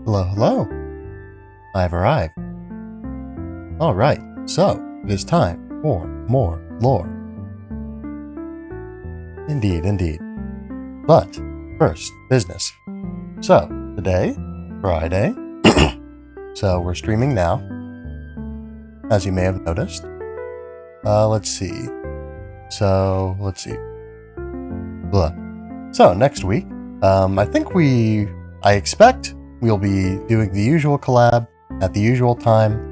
Hello, hello. I've arrived. Alright, so it is time for more lore. Indeed, indeed. But first, business. So, today, Friday, so we're streaming now, as you may have noticed. Let's see. Blah. So, next week, I expect we'll be doing the usual collab at the usual time.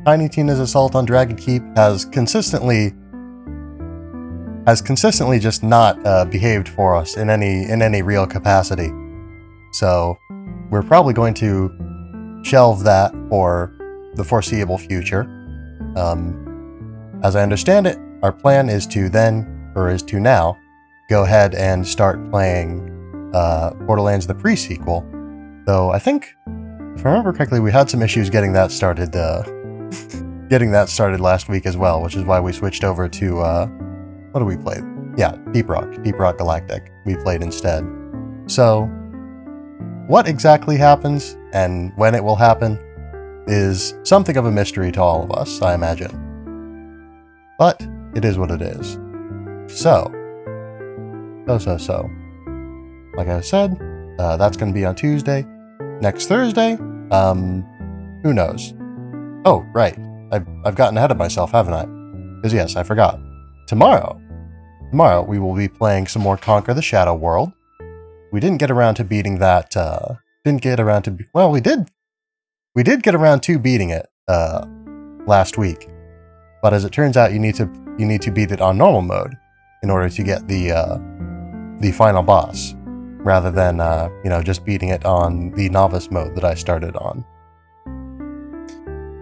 Tiny Tina's Assault on Dragon Keep has consistently just not behaved for us in any real capacity. So we're probably going to shelve that for the foreseeable future. As I understand it, our plan is to now go ahead and start playing Borderlands the Pre-Sequel. Though I think, if I remember correctly, we had some issues getting that started last week as well, which is why we switched over to what did we play? Yeah, Deep Rock Galactic we played instead. So what exactly happens and when it will happen is something of a mystery to all of us, I imagine. But it is what it is. So. Like I said, that's going to be on Tuesday. Next Thursday, who knows? Oh, right. I've gotten ahead of myself, haven't I? Because yes, I forgot. Tomorrow we will be playing some more Conquer the Shadow World. We didn't get around to beating that. Well, we did. We did get around to beating it last week, but as it turns out, you need to beat it on normal mode in order to get the final boss, rather than just beating it on the novice mode that I started on.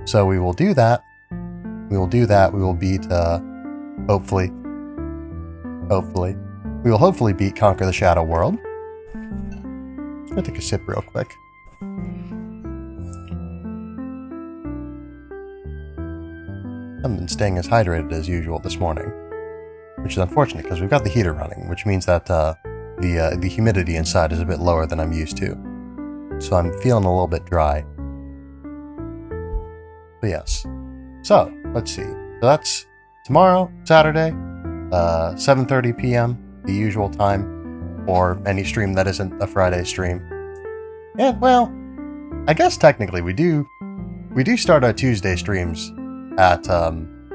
So we will do that. We will beat hopefully. We will hopefully beat Conquer the Shadow World. I'm gonna take a sip real quick. I haven't been staying as hydrated as usual this morning, which is unfortunate because we've got the heater running, which means that the humidity inside is a bit lower than I'm used to. So I'm feeling a little bit dry. But yes. So, let's see. So that's tomorrow, Saturday, 7:30 p.m., the usual time for any stream that isn't a Friday stream. And, well, I guess technically we do start our Tuesday streams at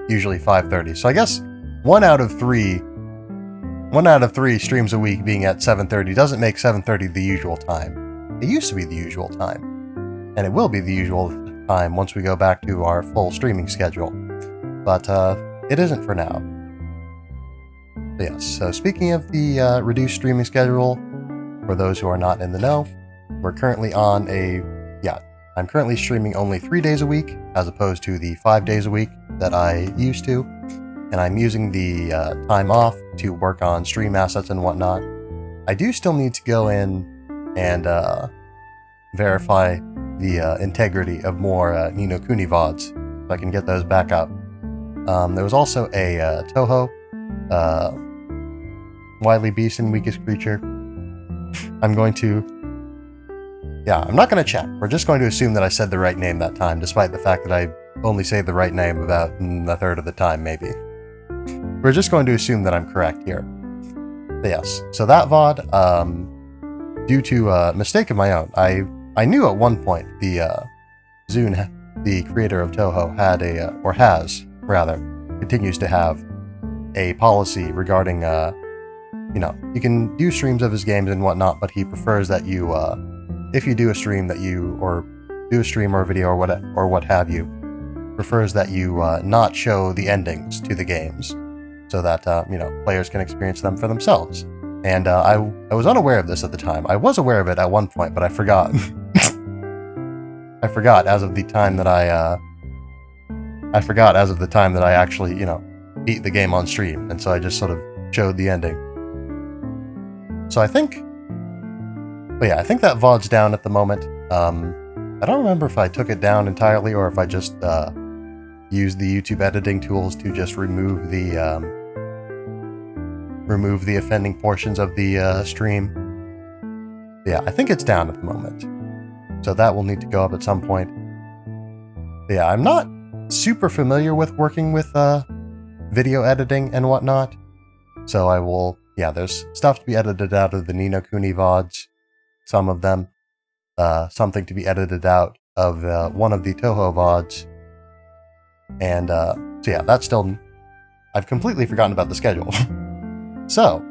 usually 5:30. So I guess one out of three streams a week being at 7:30 doesn't make 7:30 the usual time. It used to be the usual time, and it will be the usual time once we go back to our full streaming schedule. But it isn't for now. But yes, so speaking of the reduced streaming schedule, for those who are not in the know, we're currently on I'm currently streaming only 3 days a week, as opposed to the 5 days a week that I used to. And I'm using the time off to work on stream assets and whatnot. I do still need to go in and verify the integrity of more Ni no Kuni VODs, so I can get those back up. There was also a Toho, Wily Beast and Weakest Creature. I'm not going to check. We're just going to assume that I said the right name that time, despite the fact that I only say the right name about a third of the time, maybe. We're just going to assume that I'm correct here. But yes, so that VOD, due to a mistake of my own, I knew at one point the Zune, the creator of Toho, had continues to have a policy regarding, you can do streams of his games and whatnot, but he prefers that you, if you do a stream or a video or what have you, prefers that you not show the endings to the games, so that players can experience them for themselves. And I was unaware of this at the time. I was aware of it at one point, but I forgot. I forgot as of the time that I actually beat the game on stream, and so I just sort of showed the ending. So I think that VOD's down at the moment. I don't remember if I took it down entirely or if I just used the YouTube editing tools to just remove the offending portions of the stream. Yeah, I think it's down at the moment. So that will need to go up at some point. But yeah, I'm not super familiar with working with video editing and whatnot. So I will, yeah, there's stuff to be edited out of the Ni no Kuni VODs, some of them. Something to be edited out of one of the Toho VODs. And so yeah, that's still... I've completely forgotten about the schedule. So,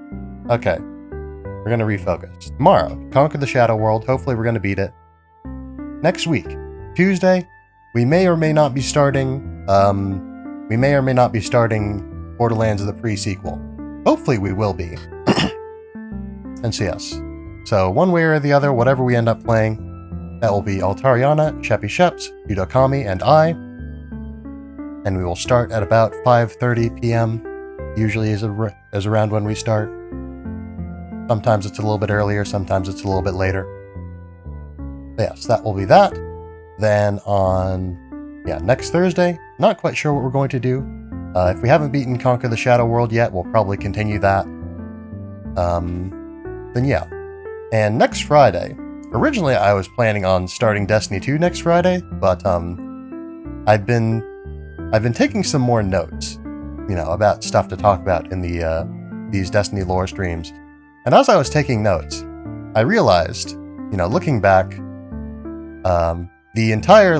okay. We're going to refocus. Tomorrow, Conquer the Shadow World. Hopefully we're going to beat it. Next week, Tuesday, we may or may not be starting... Borderlands the Pre-Sequel. Hopefully we will be. And so yes. So one way or the other, whatever we end up playing, that will be Altariana, Sheppy Sheps, Yudokami, and I. And we will start at about 5:30 p.m. Usually is around when we start. Sometimes it's a little bit earlier, sometimes it's a little bit later. But yes, that will be that. Then on, next Thursday, not quite sure what we're going to do. If we haven't beaten Conquer the Shadow World yet, we'll probably continue that. Then yeah. And next Friday, originally I was planning on starting Destiny 2 next Friday, but I've been taking some more notes, about stuff to talk about in these Destiny lore streams. And as I was taking notes, I realized, looking back, the entire,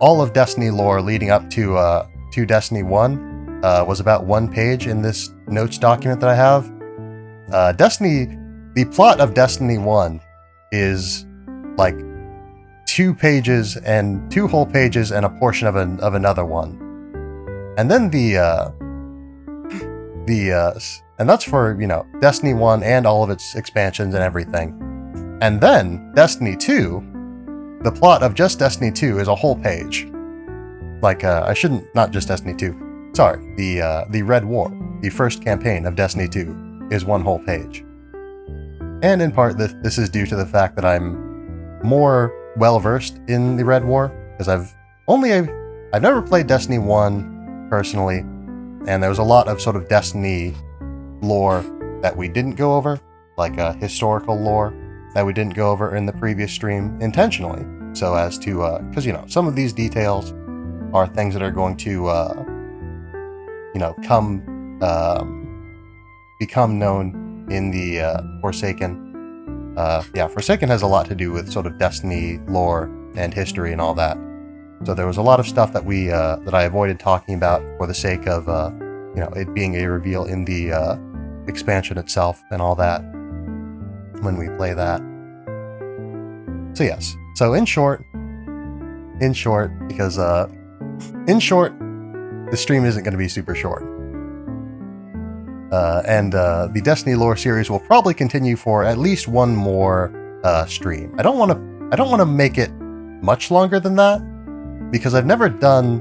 all of Destiny lore leading up to Destiny 1 was about 1 page in this notes document that I have. The plot of Destiny 1 is, 2 pages and 2 whole pages and a portion of another one. And then and that's for, Destiny 1 and all of its expansions and everything. And then Destiny 2, the plot of just Destiny 2 is a whole page. Not just Destiny 2. Sorry, the Red War, the first campaign of Destiny 2, is 1 whole page. And in part, this is due to the fact that I'm more well-versed in the Red War, because I've never played Destiny 1 personally, and there was a lot of sort of Destiny lore that we didn't go over, historical lore that we didn't go over in the previous stream intentionally, so as to, because, some of these details are things that are going to, become known in the Forsaken. Forsaken has a lot to do with sort of Destiny lore and history and all that. So there was a lot of stuff that that I avoided talking about for the sake of, it being a reveal in the expansion itself and all that when we play that. So yes. So in short, because the stream isn't going to be super short. And the Destiny lore series will probably continue for at least 1 more stream. I don't want to make it much longer than that, because I've never done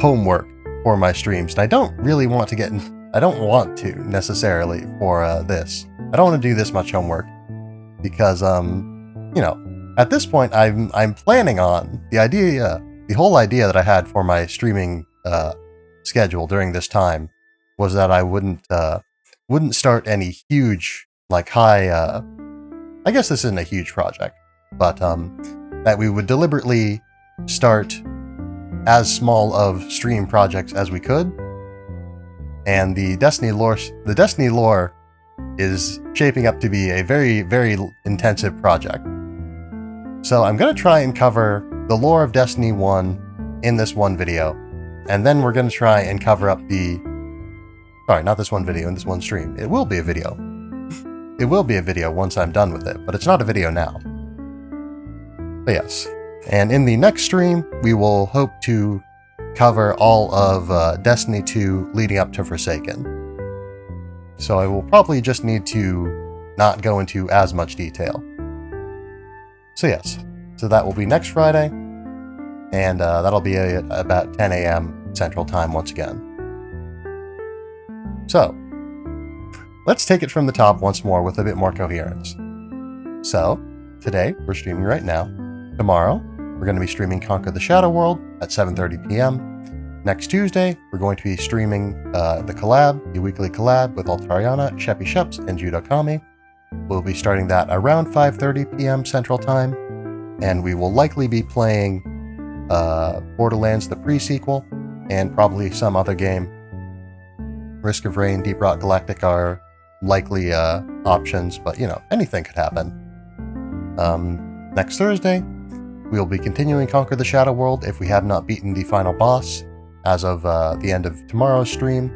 homework for my streams, and I don't really want to I don't want to necessarily for this. I don't want to do this much homework because at this point I'm planning on the whole idea that I had for my streaming schedule during this time was that I wouldn't start any huge high I guess this isn't a huge project, but that we would deliberately start as small of stream projects as we could. And the Destiny lore is shaping up to be a very, very intensive project. So I'm going to try and cover the lore of Destiny 1 in this one video, and then we're going to try and cover up not this one video, in this one stream. It will be a video. It will be a video once I'm done with it, but it's not a video now. But yes. And in the next stream, we will hope to cover all of Destiny 2 leading up to Forsaken. So I will probably just need to not go into as much detail. So yes, so that will be next Friday, and that'll be about 10 a.m. Central Time once again. So, let's take it from the top once more with a bit more coherence. So, today, we're streaming right now. Tomorrow, we're going to be streaming Conquer the Shadow World at 7:30 p.m. Next Tuesday, we're going to be streaming the weekly collab with Altariana, Sheppy Sheps, and Judokami. We'll be starting that around 5:30 p.m. Central Time, and we will likely be playing Borderlands the Pre-Sequel, and probably some other game. Risk of Rain, Deep Rock Galactic are likely options, but you know, anything could happen. Next Thursday, we will be continuing Conquer the Shadow World if we have not beaten the final boss as of the end of tomorrow's stream.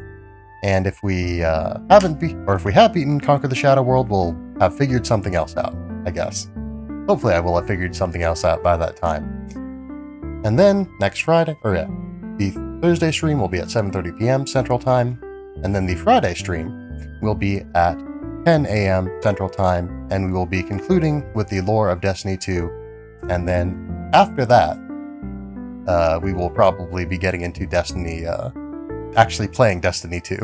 And if we if we have beaten Conquer the Shadow World, we'll have figured something else out, I guess. Hopefully I will have figured something else out by that time. And then next Friday, the Thursday stream will be at 7:30 p.m. Central Time, and then the Friday stream will be at 10 a.m. Central Time, and we will be concluding with the lore of Destiny 2, and then after that, we will probably be getting into Destiny, actually playing Destiny 2.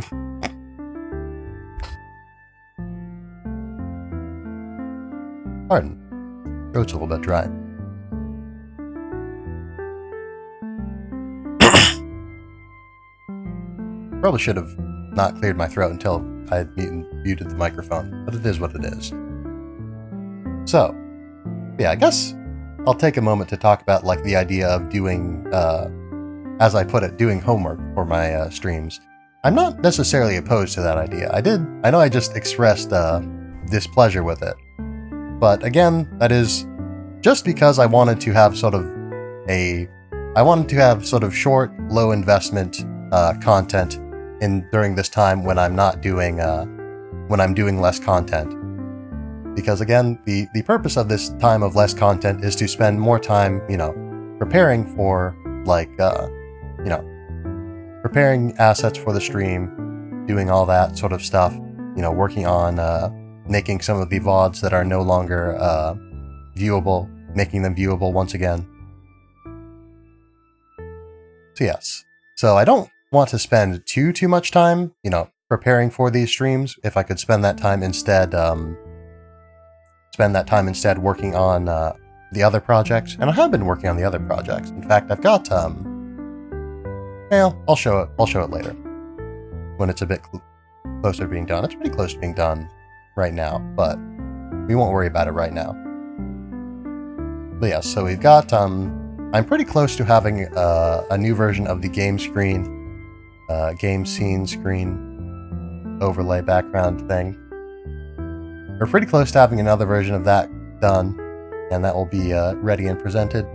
Pardon. Throat's a little bit dry. Probably should have not cleared my throat until I had muted the microphone, but it is what it is. So, yeah, I guess I'll take a moment to talk about like the idea of doing, as I put it, doing homework for my streams. I'm not necessarily opposed to that idea. I know I just expressed displeasure with it. But again, that is just because I wanted to have sort of short, low investment content during this time when I'm not doing when I'm doing less content. Because again, the purpose of this time of less content is to spend more time, you know, preparing for preparing assets for the stream, doing all that sort of stuff, you know, working on making some of the VODs that are no longer viewable, making them viewable once again. So yes. So I don't want to spend too much time, you know, preparing for these streams. If I could spend that time instead working on the other projects. And I have been working on the other projects. In fact, I've got well, I'll show it later when it's a bit closer to being done. It's pretty close to being done right now, but we won't worry about it right now. But yeah, so we've got I'm pretty close to having a new version of the game screen, game scene screen overlay background thing. We're pretty close to having another version of that done, and that will be ready and presented.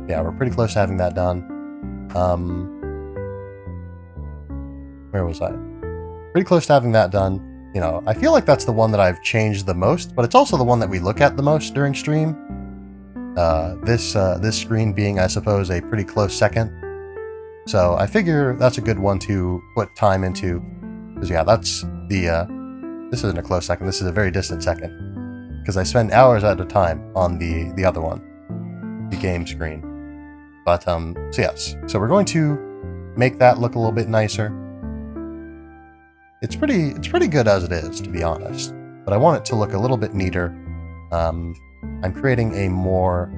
Yeah, we're pretty close to having that done. Where was I? Pretty close to having that done. You know, I feel like that's the one that I've changed the most, but it's also the one that we look at the most during stream. This screen being, I suppose, a pretty close second. So I figure that's a good one to put time into, because yeah, that's the this isn't a close second. This is a very distant second, because I spend hours at a time on the other one, the game screen. But so yes, so we're going to make that look a little bit nicer. It's pretty good as it is, to be honest, but I want it to look a little bit neater. I'm creating a more,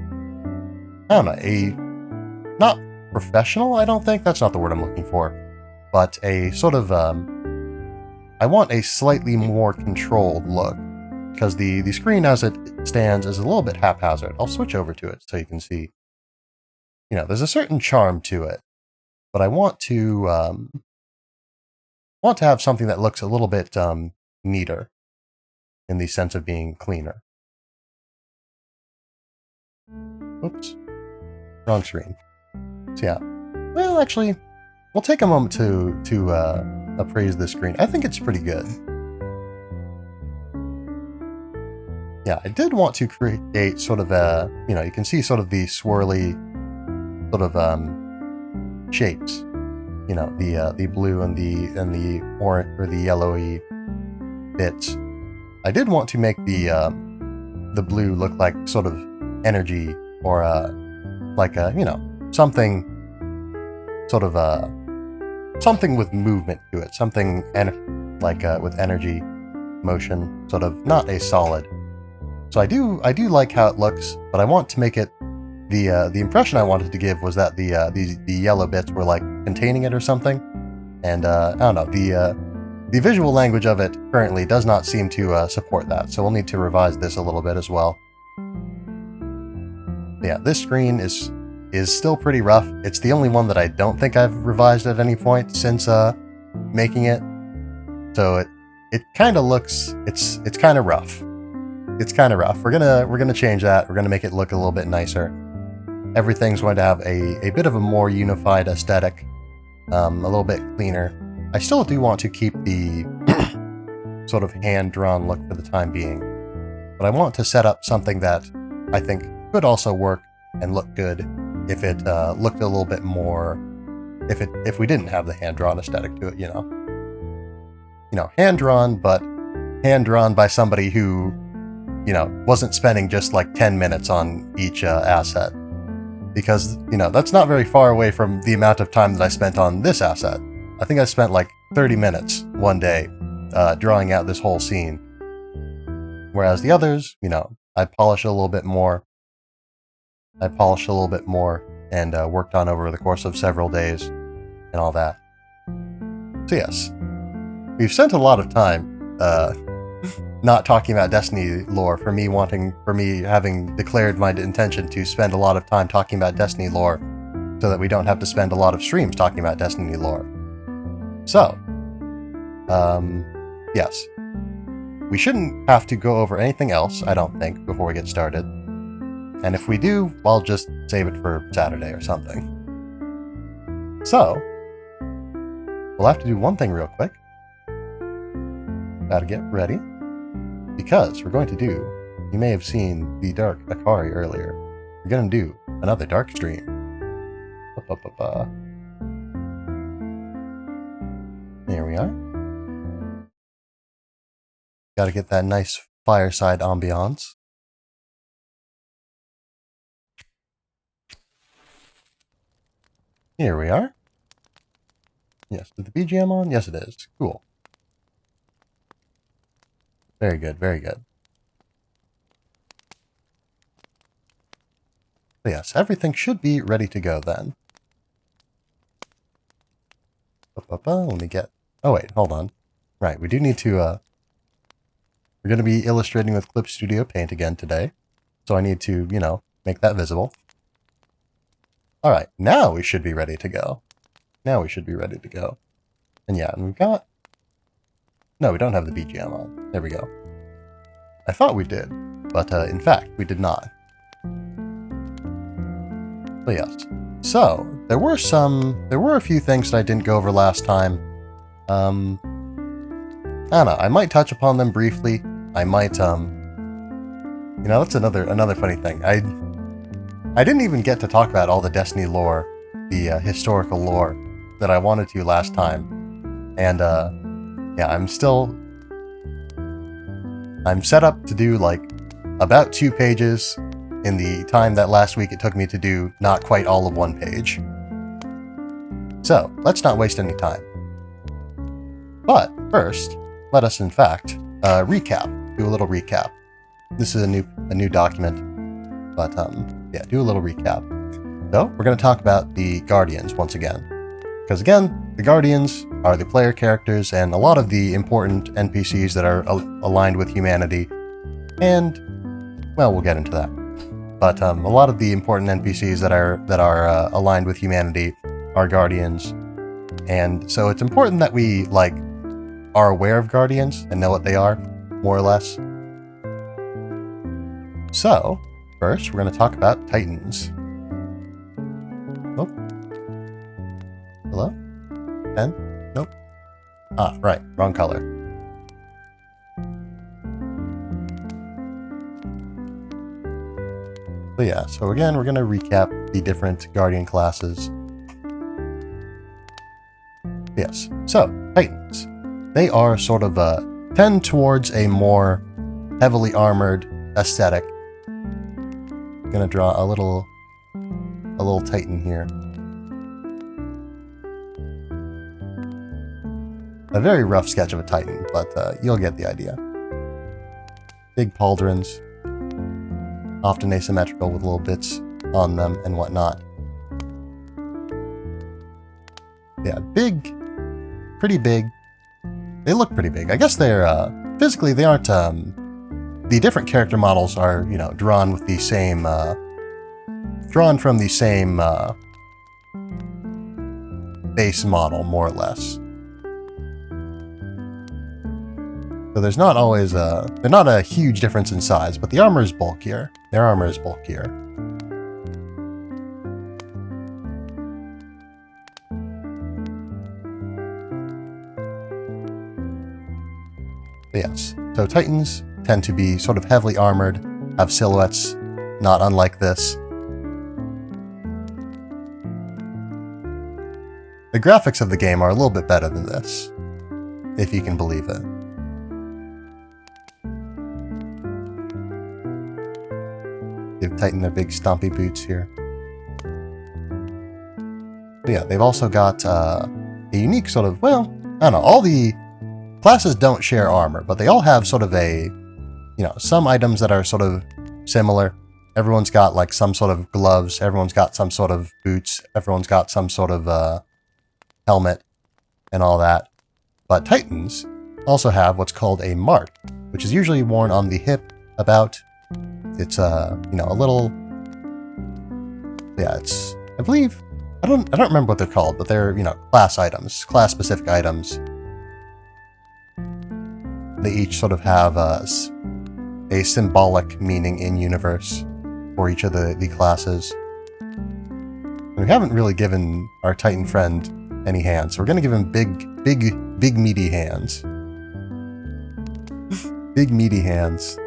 I don't know, not professional, I don't think, that's not the word I'm looking for, but a sort of, I want a slightly more controlled look, because the screen as it stands is a little bit haphazard. I'll switch over to it so you can see, you know, there's a certain charm to it, but I want to have something that looks a little bit neater in the sense of being cleaner. Oops, wrong screen. So yeah, well, actually, we'll take a moment to appraise this screen. I think it's pretty good. Yeah, I did want to create sort of a, you know, you can see sort of the swirly sort of shapes. You know, the blue and the orange or the yellowy bits. I did want to make the blue look like sort of energy, or like a, you know, something sort of something with movement to it, something with energy, motion, sort of not a solid. So I do like how it looks, but I want to make it the impression I wanted to give was that the yellow bits were like containing it or something, and I don't know, the visual language of it currently does not seem to support that, so we'll need to revise this a little bit as well. Yeah, this screen is still pretty rough. It's the only one that I don't think I've revised at any point since making it. So it kind of looks, it's kind of rough. It's kind of rough. We're gonna change that. We're gonna make it look a little bit nicer. Everything's going to have a bit of a more unified aesthetic, a little bit cleaner. I still do want to keep the sort of hand-drawn look for the time being, but I want to set up something that I think could also work and look good if it looked a little bit more, if we didn't have the hand-drawn aesthetic to it, you know, hand-drawn, but hand-drawn by somebody who, you know, wasn't spending just like 10 minutes on each asset. Because, you know, that's not very far away from the amount of time that I spent on this asset. I think I spent like 30 minutes one day drawing out this whole scene. Whereas the others, you know, I polished a little bit more. And worked on over the course of several days and all that. So yes, we've spent a lot of time not talking about Destiny lore for me having declared my intention to spend a lot of time talking about Destiny lore so that we don't have to spend a lot of streams talking about Destiny lore. So, yes. We shouldn't have to go over anything else, I don't think, before we get started. And if we do, I'll just save it for Saturday or something. So, we'll have to do one thing real quick. Gotta get ready. Because we're going to do, you may have seen the Dark Akari earlier. We're going to do another Dark stream. There we are. Gotta get that nice fireside ambiance. Here we are. Yes, is the BGM on? Yes, it is. Cool. Very good, very good. So yes, everything should be ready to go then. Let me get... Oh wait, hold on. Right, we do need to... We're going to be illustrating with Clip Studio Paint again today. So I need to, you know, make that visible. Alright, now we should be ready to go. Now we should be ready to go. And yeah, and we've got... No, we don't have the BGM on. There we go. I thought we did, but in fact, we did not. So yes. So, there were a few things that I didn't go over last time. I don't know, I might touch upon them briefly. I might, you know, that's another funny thing. I didn't even get to talk about all the Destiny lore, the historical lore, that I wanted to last time. And, yeah, I'm set up to do, like, about 2 pages in the time that last week it took me to do not quite all of 1 page. So, let's not waste any time. But, first, let us, in fact, recap. Do a little recap. This is a new document, but, yeah, do a little recap. So, we're going to talk about the Guardians once again. Because, again, the Guardians are the player characters and a lot of the important NPCs that are aligned with humanity. And, well, we'll get into that. But a lot of the important NPCs that are aligned with humanity are Guardians. And so it's important that we, like, are aware of Guardians and know what they are, more or less. So, first, we're going to talk about Titans. Oh. Hello? Pen? Nope. Ah, right. Wrong color. So yeah, so again, we're going to recap the different Guardian classes. Yes, so, Titans. They are sort of tend towards a more heavily armored aesthetic. I'm going to draw a little Titan here. A very rough sketch of a Titan, but you'll get the idea. Big pauldrons, often asymmetrical with little bits on them and whatnot. Yeah, big, pretty big they look pretty big. I guess they're, physically they aren't, the different character models are, you know, drawn with the same, drawn from the same, base model, more or less. So there's not always there's not a huge difference in size, but the armor is bulkier. Their armor is bulkier. But yes, so Titans tend to be sort of heavily armored, have silhouettes not unlike this. The graphics of the game are a little bit better than this, if you can believe it. Give Titan their big stompy boots here. But yeah, they've also got a unique sort of, well, I don't know, all the classes don't share armor, but they all have sort of a, you know, some items that are sort of similar. Everyone's got like some sort of gloves, everyone's got some sort of boots, everyone's got some sort of helmet and all that. But Titans also have what's called a mark, which is usually worn on the hip about. It's you know, a little, yeah, it's, I believe, I don't remember what they're called, but they're, you know, class items, class specific items. They each sort of have a symbolic meaning in universe for each of the classes. And we haven't really given our Titan friend any hands, so we're gonna give him big meaty hands. Big meaty hands.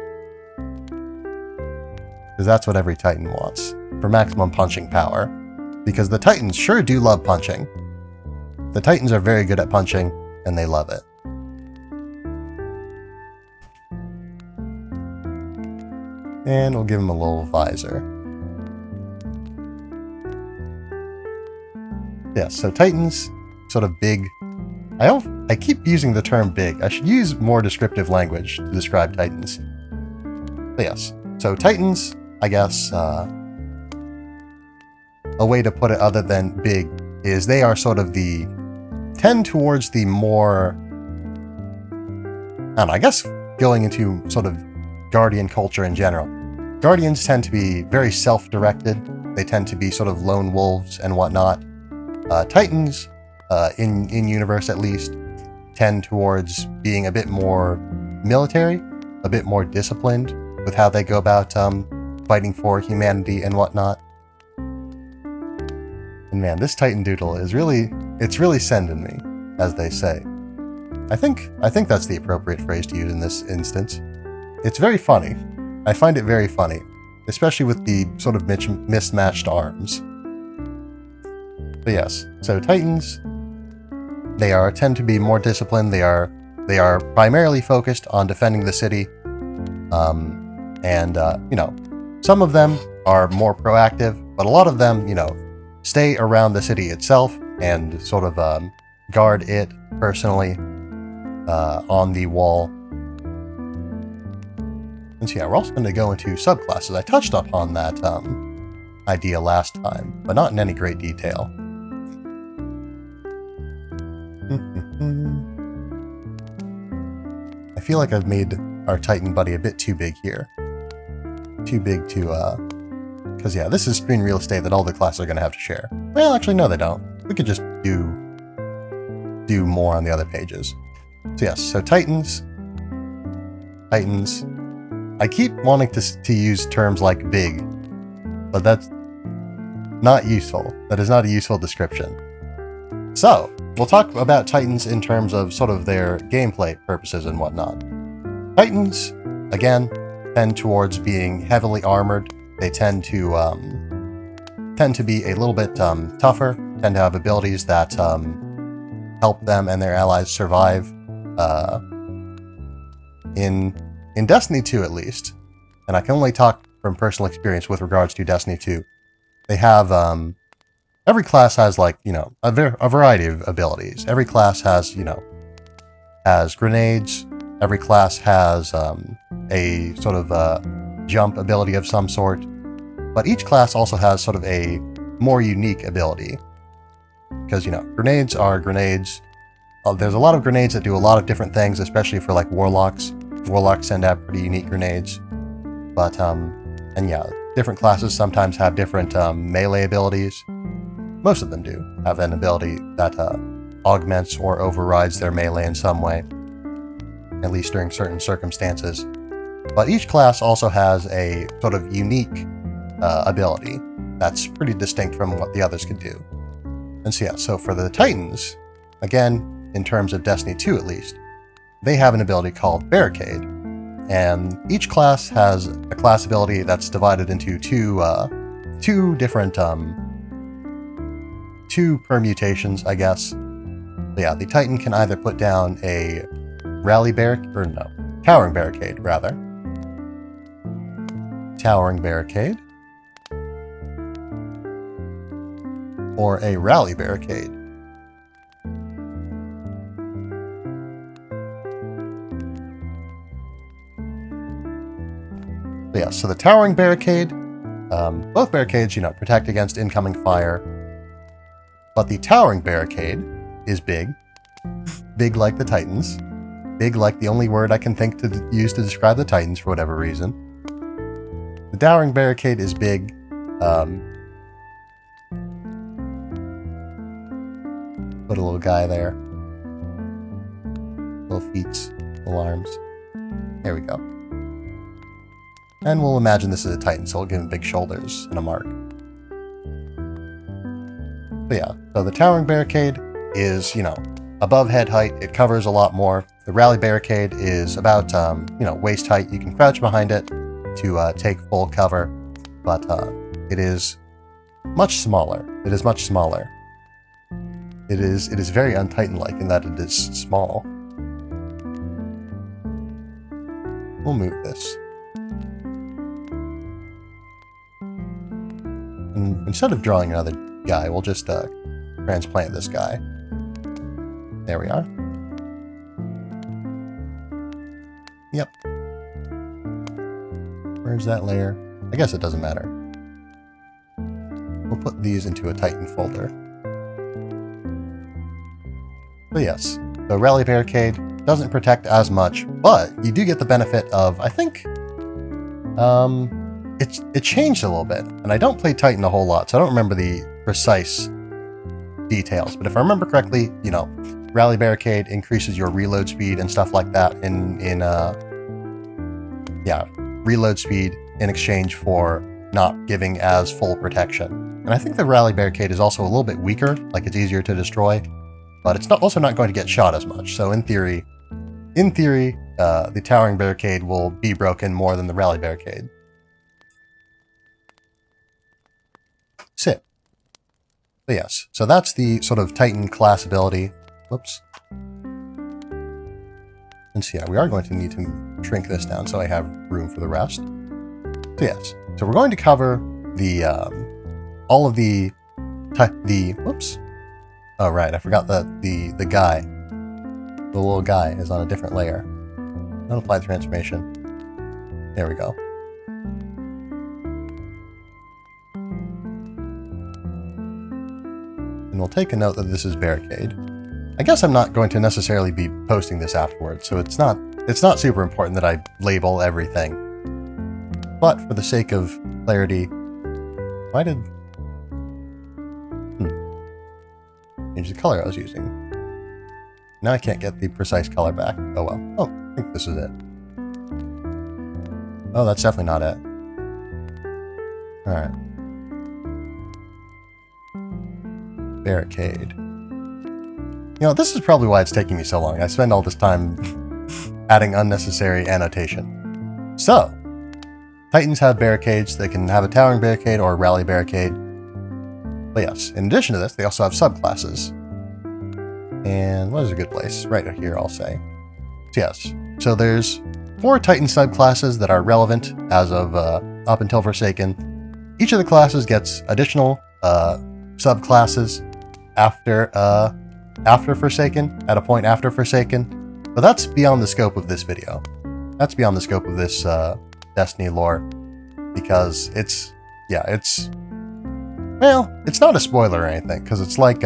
Because that's what every Titan wants, for maximum punching power. Because the Titans sure do love punching. The Titans are very good at punching, and they love it. And we'll give him a little visor. Yeah, so Titans, sort of big. I keep using the term big. I should use more descriptive language to describe Titans. But yes, so Titans, I guess, a way to put it other than big is they are sort of tend towards the more, I don't know, I guess going into sort of Guardian culture in general. Guardians tend to be very self-directed. They tend to be sort of lone wolves and whatnot. Titans, in universe at least, tend towards being a bit more military, a bit more disciplined with how they go about fighting for humanity and whatnot. And man, this Titan doodle is it's really sending me, as they say. I think that's the appropriate phrase to use in this instance. It's very funny. I find it very funny, especially with the sort of mismatched arms. But yes, so Titans, they tend to be more disciplined. They are primarily focused on defending the city. You know, some of them are more proactive, but a lot of them, you know, stay around the city itself and sort of guard it personally on the wall. And so yeah, we're also going to go into subclasses. I touched upon that idea last time, but not in any great detail. I feel like I've made our Titan buddy a bit too big here. Too big to, because yeah, this is screen real estate that all the classes are going to have to share. Well, actually, no, they don't. We could just do more on the other pages. So yes, so Titans. I keep wanting to use terms like big, but that's not useful. That is not a useful description. So, we'll talk about Titans in terms of sort of their gameplay purposes and whatnot. Titans, again, tend towards being heavily armored. They tend to be a little bit tougher, tend to have abilities that help them and their allies survive. In Destiny 2 at least, and I can only talk from personal experience with regards to Destiny 2, they have, every class has like, you know, a variety of abilities. Every class has, you know, has grenades. Every class has a sort of jump ability of some sort, but each class also has sort of a more unique ability. Because, you know, grenades are grenades, there's a lot of grenades that do a lot of different things, especially for like Warlocks. Warlocks send out pretty unique grenades. But, and yeah, different classes sometimes have different melee abilities. Most of them do have an ability that augments or overrides their melee in some way, at least during certain circumstances. But each class also has a sort of unique ability that's pretty distinct from what the others can do. And so yeah, so for the Titans, again, in terms of Destiny 2 at least, they have an ability called Barricade. And each class has a class ability that's divided into two different two permutations, I guess. But yeah, the Titan can either put down a Towering Barricade, rather. Towering Barricade. Or a Rally Barricade. But yeah, so the Towering Barricade, both barricades, protect against incoming fire. But the Towering Barricade is big. Big like the Titans. Big like the only word I can think to use to describe the Titans for whatever reason. The Towering Barricade is big. Put a little guy there. Little feet, little arms. There we go. And we'll imagine this is a Titan, so we'll give him big shoulders and a mark. But yeah, so the Towering Barricade is, above head height. It covers a lot more. The Rally Barricade is about, waist height. You can crouch behind it to take full cover, but it is much smaller. It is much smaller. It is very Untitan-like in that it is small. We'll move this. And instead of drawing another guy, we'll just transplant this guy. There we are. Yep. Where's that layer? I guess it doesn't matter. We'll put these into a Titan folder. But yes, the Rally Barricade doesn't protect as much, but you do get the benefit of, I think, it changed a little bit, and I don't play Titan a whole lot, so I don't remember the precise details, but if I remember correctly, Rally Barricade increases your reload speed and stuff like that reload speed in exchange for not giving as full protection. And I think the Rally Barricade is also a little bit weaker, like it's easier to destroy, but it's also not going to get shot as much, so in theory, the Towering Barricade will be broken more than the Rally Barricade. Sit. But yes, so that's the sort of Titan class ability. Whoops. And so yeah, we are going to need to shrink this down so I have room for the rest. So yes, so we're going to cover the all of the whoops. Oh right, I forgot that the guy, the little guy, is on a different layer. Don't apply the transformation. There we go. And we'll take a note that this is Barricade. I guess I'm not going to necessarily be posting this afterwards, so it's not super important that I label everything. But for the sake of clarity, why did... change the color I was using. Now I can't get the precise color back. Oh well. Oh, I think this is it. Oh, that's definitely not it. Alright. Barricade. This is probably why it's taking me so long. I spend all this time adding unnecessary annotation. So, Titans have barricades. They can have a Towering Barricade or a Rally Barricade. But yes, in addition to this, they also have subclasses. And what is a good place? Right here, I'll say. So yes, so there's 4 Titan subclasses that are relevant as of up until Forsaken. Each of the classes gets additional subclasses after Forsaken, at a point after Forsaken. But that's beyond the scope of this video. That's beyond the scope of this Destiny lore. Because it's not a spoiler or anything, because it's like,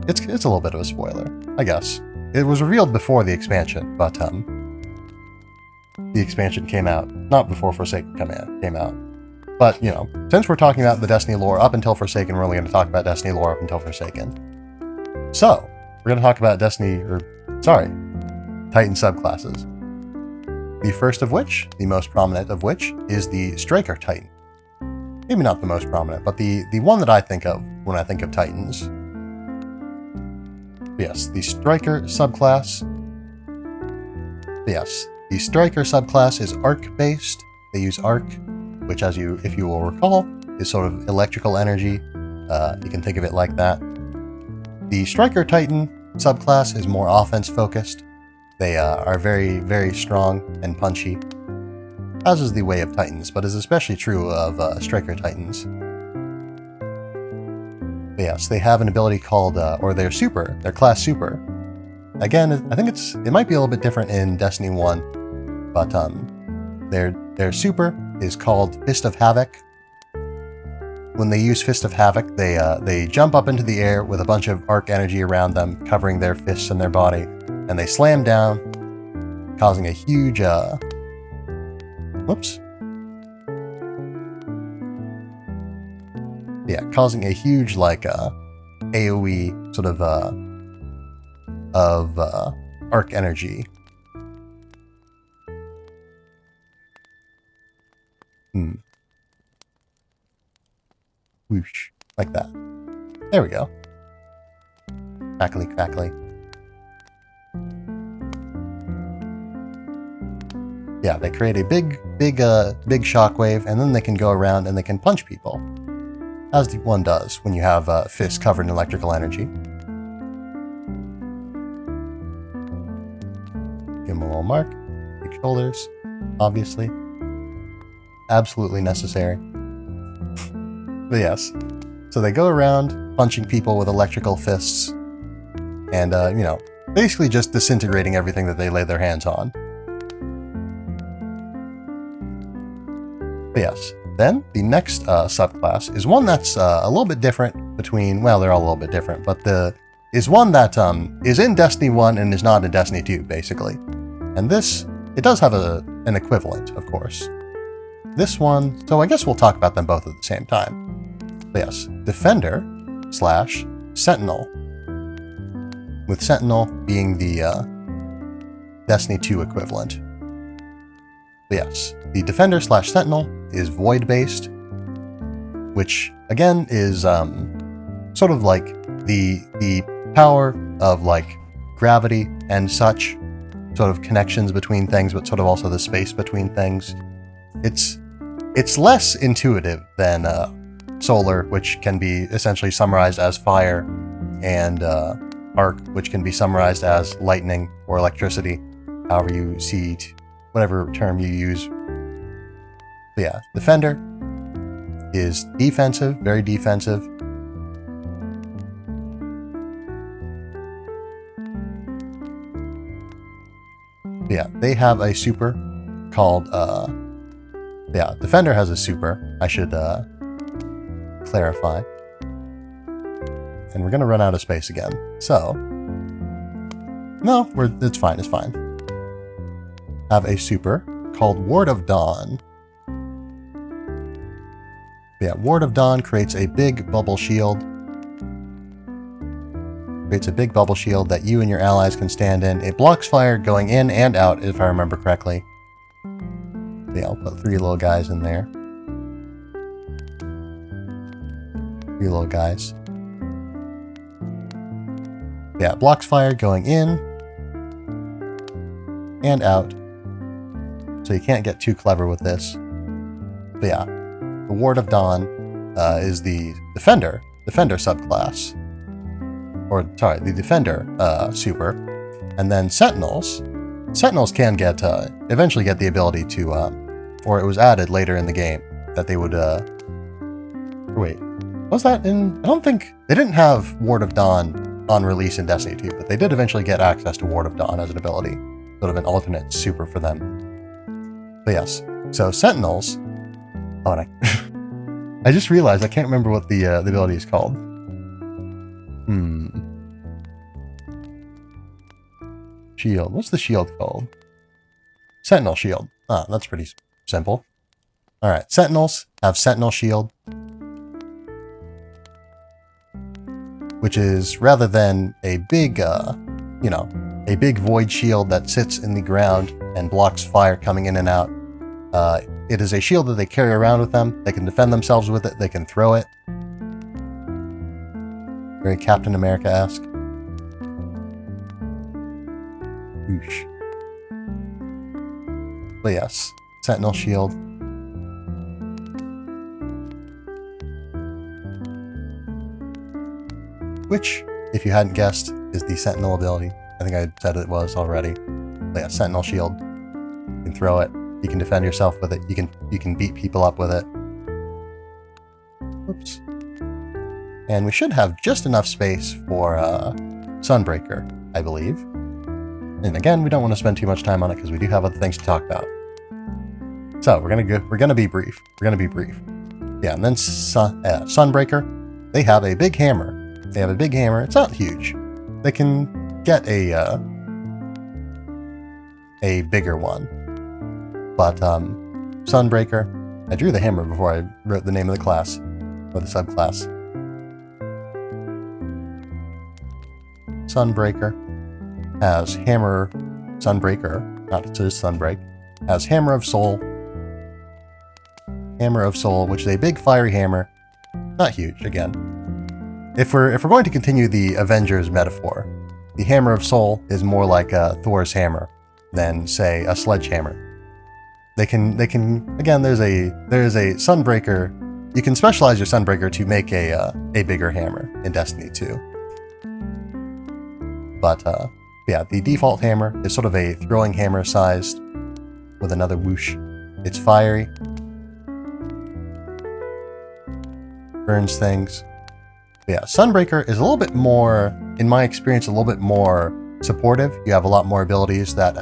it's a little bit of a spoiler. I guess. It was revealed before the expansion, but the expansion came out. Not before Forsaken came out. But, you know, since we're talking about the Destiny lore up until Forsaken, we're only going to talk about Destiny lore up until Forsaken. So, we're going to talk about Titan subclasses. The first of which, the most prominent of which, is the Striker Titan. Maybe not the most prominent, but the one that I think of when I think of Titans. Yes, the Striker subclass. Yes, the Striker subclass is arc-based. They use arc, which, if you will recall, is sort of electrical energy. You can think of it like that. The Striker Titan subclass is more offense-focused. They are very, very strong and punchy, as is the way of Titans, but is especially true of Striker Titans. But yes, they have an ability called, or their class super. Again, I think it might be a little bit different in Destiny 1, but their super is called Fist of Havoc. When they use Fist of Havoc, they jump up into the air with a bunch of arc energy around them, covering their fists and their body, and they slam down, causing a huge, causing a huge, AoE sort of arc energy. Whoosh, like that. There we go. Crackly, crackly. Yeah, they create a big shockwave, and then they can go around and they can punch people, as the one does when you have fists covered in electrical energy. Give them a little mark. Big shoulders, obviously. Absolutely necessary. But yes, so they go around punching people with electrical fists, and basically just disintegrating everything that they lay their hands on. But yes, then the next subclass is one that's a little bit different between, well, they're all a little bit different, but is one that is in Destiny 1 and is not in Destiny 2, basically. And it does have an equivalent, of course. This one, so I guess we'll talk about them both at the same time. But yes, Defender / Sentinel, with Sentinel being the Destiny 2 equivalent. But yes, the Defender / Sentinel is void-based, which again is sort of like the power of gravity and such, sort of connections between things, but sort of also the space between things. It's less intuitive than Solar, which can be essentially summarized as fire, and Arc, which can be summarized as lightning or electricity, however you see, whatever term you use. But yeah, Defender is defensive, very defensive. But yeah, they have a super called, Defender has a super, I should clarify. And we're gonna run out of space again, so... No, it's fine, it's fine. Have a super called Ward of Dawn. Yeah, Ward of Dawn creates a big bubble shield. Creates a big bubble shield that you and your allies can stand in. It blocks fire going in and out, if I remember correctly. Yeah, I'll put 3 little guys in there. 3 little guys. Yeah, it blocks fire going in and out. So you can't get too clever with this. But yeah, the Ward of Dawn is the Defender subclass. Or, sorry, the Defender super. And then Sentinels. Sentinels can eventually get the ability to, or it was added later in the game, that they would, wait, was that in, I don't think, they didn't have Ward of Dawn on release in Destiny 2, but they did eventually get access to Ward of Dawn as an ability, sort of an alternate super for them. But yes, so Sentinels, oh, and I just realized I can't remember what the ability is called. Shield. What's the shield called? Sentinel Shield. Ah, that's pretty simple. Alright, Sentinels have Sentinel Shield, which is, rather than a big, a big void shield that sits in the ground and blocks fire coming in and out, it is a shield that they carry around with them. They can defend themselves with it. They can throw it. Very Captain America-esque. Whoosh. But yes, Sentinel Shield. Which, if you hadn't guessed, is the Sentinel ability. I think I said it was already. But yeah, Sentinel Shield. You can throw it. You can defend yourself with it. You can beat people up with it. Oops. And we should have just enough space for Sunbreaker, I believe. And again, we don't want to spend too much time on it because we do have other things to talk about. So we're gonna be brief. Yeah, and then Sunbreaker, they have a big hammer. It's not huge. They can get a bigger one. But Sunbreaker, I drew the hammer before I wrote the name of the class or the subclass. Sunbreaker has hammer. Sunbreaker, not just Sunbreak, has Hammer of Soul. Hammer of Soul, which is a big fiery hammer. Not huge, again. If we're going to continue the Avengers metaphor, the Hammer of Soul is more like Thor's hammer than, say, a sledgehammer. They can again. There's a Sunbreaker. You can specialize your Sunbreaker to make a bigger hammer in Destiny 2. But yeah, the default hammer is sort of a throwing hammer sized with another whoosh. It's fiery, burns things. But yeah, Sunbreaker is a little bit more, in my experience, a little bit more supportive. You have a lot more abilities that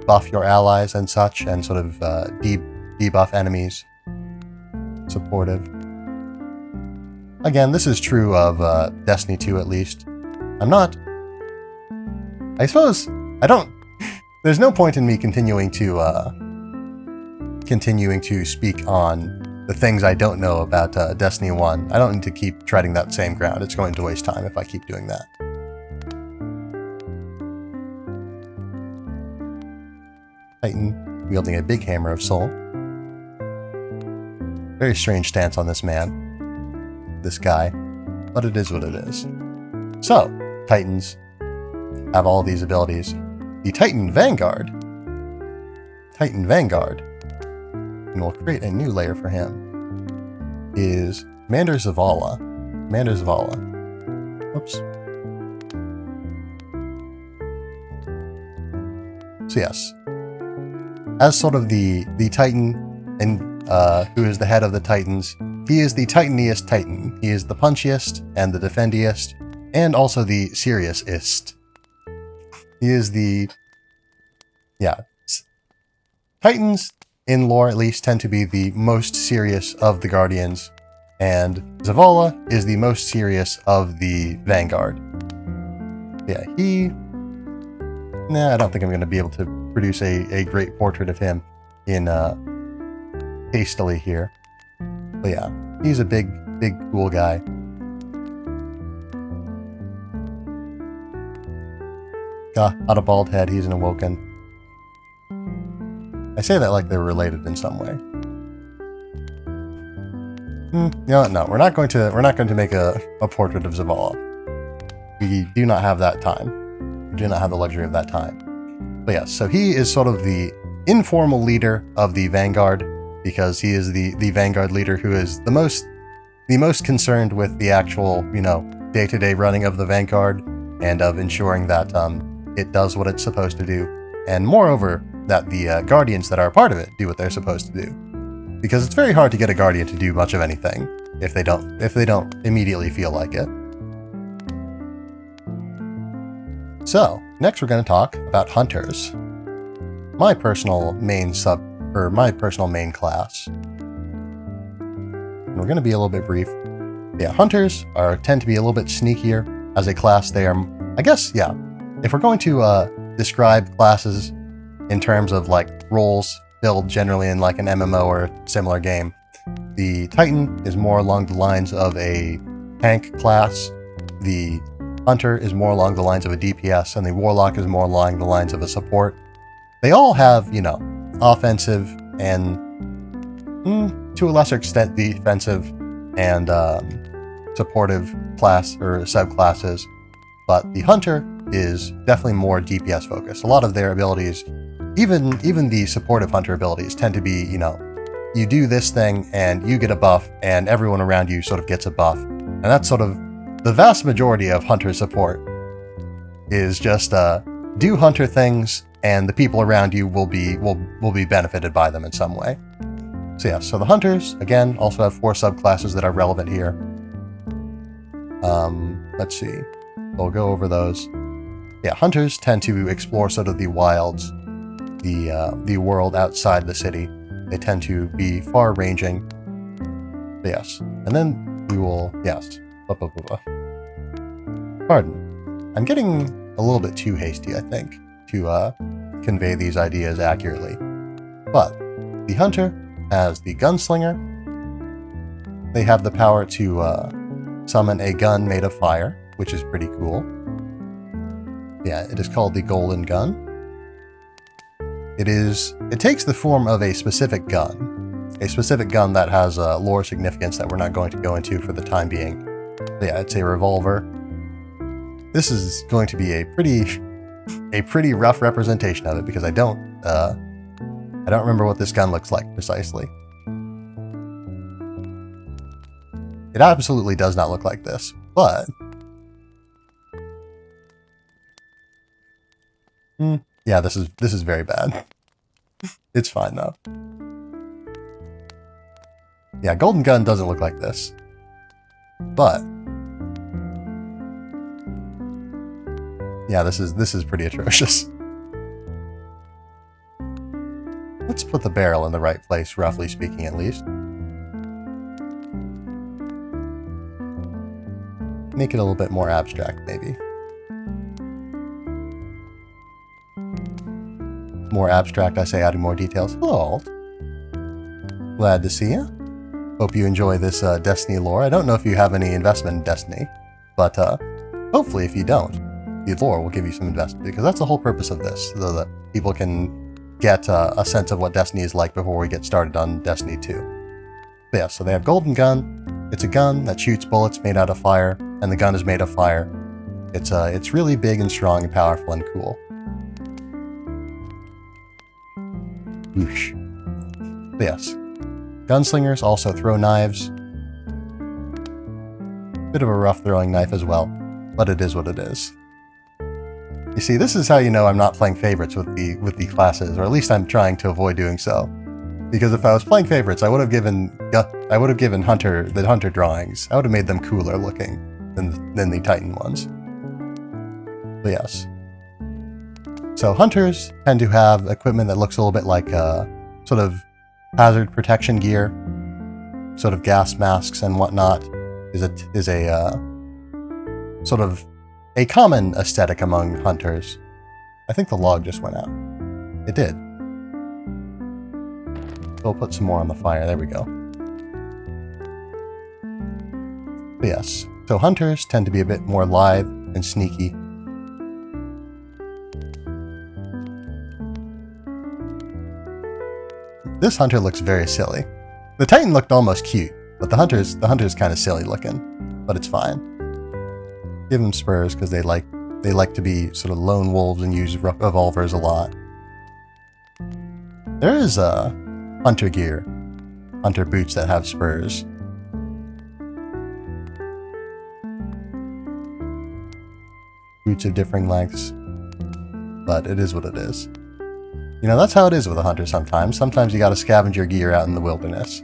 buff your allies and such, and sort of debuff enemies. Supportive. Again, this is true of Destiny 2 at least. There's no point in me continuing to speak on the things I don't know about Destiny 1. I don't need to keep treading that same ground. It's going to waste time if I keep doing that. Titan, wielding a big Hammer of Soul. Very strange stance on this man. This guy. But it is what it is. So, Titans have all these abilities. The Titan Vanguard. And we'll create a new layer for him, is Commander Zavala. Oops. So yes, as sort of the Titan, and who is the head of the Titans, he is the Titaniest Titan. He is the punchiest and the defendiest, and also the seriousest. He is the... yeah. Titans, in lore at least, tend to be the most serious of the Guardians, and Zavala is the most serious of the Vanguard. Yeah, I don't think I'm going to be able to produce a great portrait of him in hastily here. But yeah, he's a big, cool guy. Got a bald head, he's an Awoken. I say that like they're related in some way. No, we're not going to make a portrait of Zavala. We do not have that time. We do not have the luxury of that time. But yes, so he is sort of the informal leader of the Vanguard, because he is the Vanguard leader who is the most concerned with the actual, day-to-day running of the Vanguard, and of ensuring that it does what it's supposed to do, and moreover, that the Guardians that are a part of it do what they're supposed to do. Because it's very hard to get a Guardian to do much of anything if they don't immediately feel like it. So, next we're going to talk about Hunters. My personal main class. And we're going to be a little bit brief. Yeah, Hunters tend to be a little bit sneakier as a class. They are, I guess, yeah. If we're going to describe classes in terms of like roles filled generally in like an MMO or similar game. The Titan is more along the lines of a tank class, the Hunter is more along the lines of a DPS, and the Warlock is more along the lines of a support. They all have, you know, offensive and, to a lesser extent, defensive and supportive class or subclasses, but the Hunter is definitely more DPS focused. A lot of their abilities, even the supportive Hunter abilities, tend to be, you know, you do this thing and you get a buff and everyone around you sort of gets a buff. And that's sort of the vast majority of Hunter support is just do Hunter things and the people around you will be benefited by them in some way. So yeah, so the Hunters, again, also have 4 subclasses that are relevant here. Let's see. We'll go over those. Yeah, Hunters tend to explore sort of the wilds, the world outside the city. They tend to be far-ranging. Yes. And then we will... Yes. Pardon. I'm getting a little bit too hasty, I think, to convey these ideas accurately. But the Hunter has the Gunslinger. They have the power to summon a gun made of fire, which is pretty cool. Yeah, it is called the Golden Gun. It takes the form of a specific gun that has lore significance that we're not going to go into for the time being. But yeah, it's a revolver. This is going to be a pretty rough representation of it because I don't remember what this gun looks like precisely. It absolutely does not look like this, but yeah, this is very bad. It's fine though. Yeah, Golden Gun doesn't look like this. But yeah, this is pretty atrocious. Let's put the barrel in the right place, roughly speaking at least. Make it a little bit more abstract, maybe. More abstract, I say, adding more details. Hello. Glad to see you. Hope you enjoy this Destiny lore. I don't know if you have any investment in Destiny, but hopefully if you don't, the lore will give you some investment, because that's the whole purpose of this, so that people can get a sense of what Destiny is like before we get started on Destiny 2. But yeah, so they have Golden Gun. It's a gun that shoots bullets made out of fire, and the gun is made of fire. It's really big and strong and powerful and cool. Whoosh. But yes, gunslingers also throw knives. Bit of a rough throwing knife as well, but it is what it is. You see, this is how you know I'm not playing favorites with the classes, or at least I'm trying to avoid doing so. Because if I was playing favorites, I would have given Hunter the Hunter drawings. I would have made them cooler looking than the Titan ones. But yes. So Hunters tend to have equipment that looks a little bit like sort of hazard protection gear, sort of gas masks and whatnot. Is a sort of a common aesthetic among Hunters. I think the log just went out. It did. We'll put some more on the fire. There we go. But yes, so Hunters tend to be a bit more lithe and sneaky. This Hunter looks very silly. The Titan looked almost cute, but the Hunter's kind of silly looking, but it's fine. Give them spurs because they like to be sort of lone wolves and use revolvers a lot. There is Hunter gear, Hunter boots that have spurs. Boots of differing lengths, but it is what it is. You know, that's how it is with a Hunter sometimes. Sometimes you gotta scavenge your gear out in the wilderness.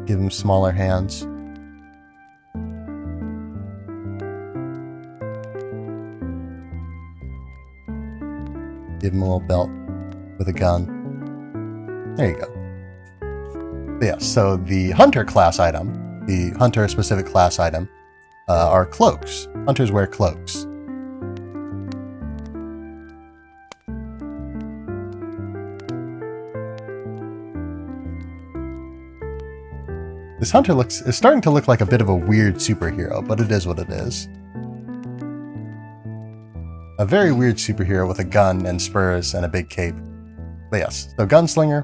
Give him smaller hands. Give him a little belt with a gun. There you go. But yeah, so the Hunter class item, the Hunter specific class item, are cloaks. Hunters wear cloaks. This hunter is starting to look like a bit of a weird superhero, but it is what it is. A very weird superhero with a gun and spurs and a big cape. But yes, so Gunslinger,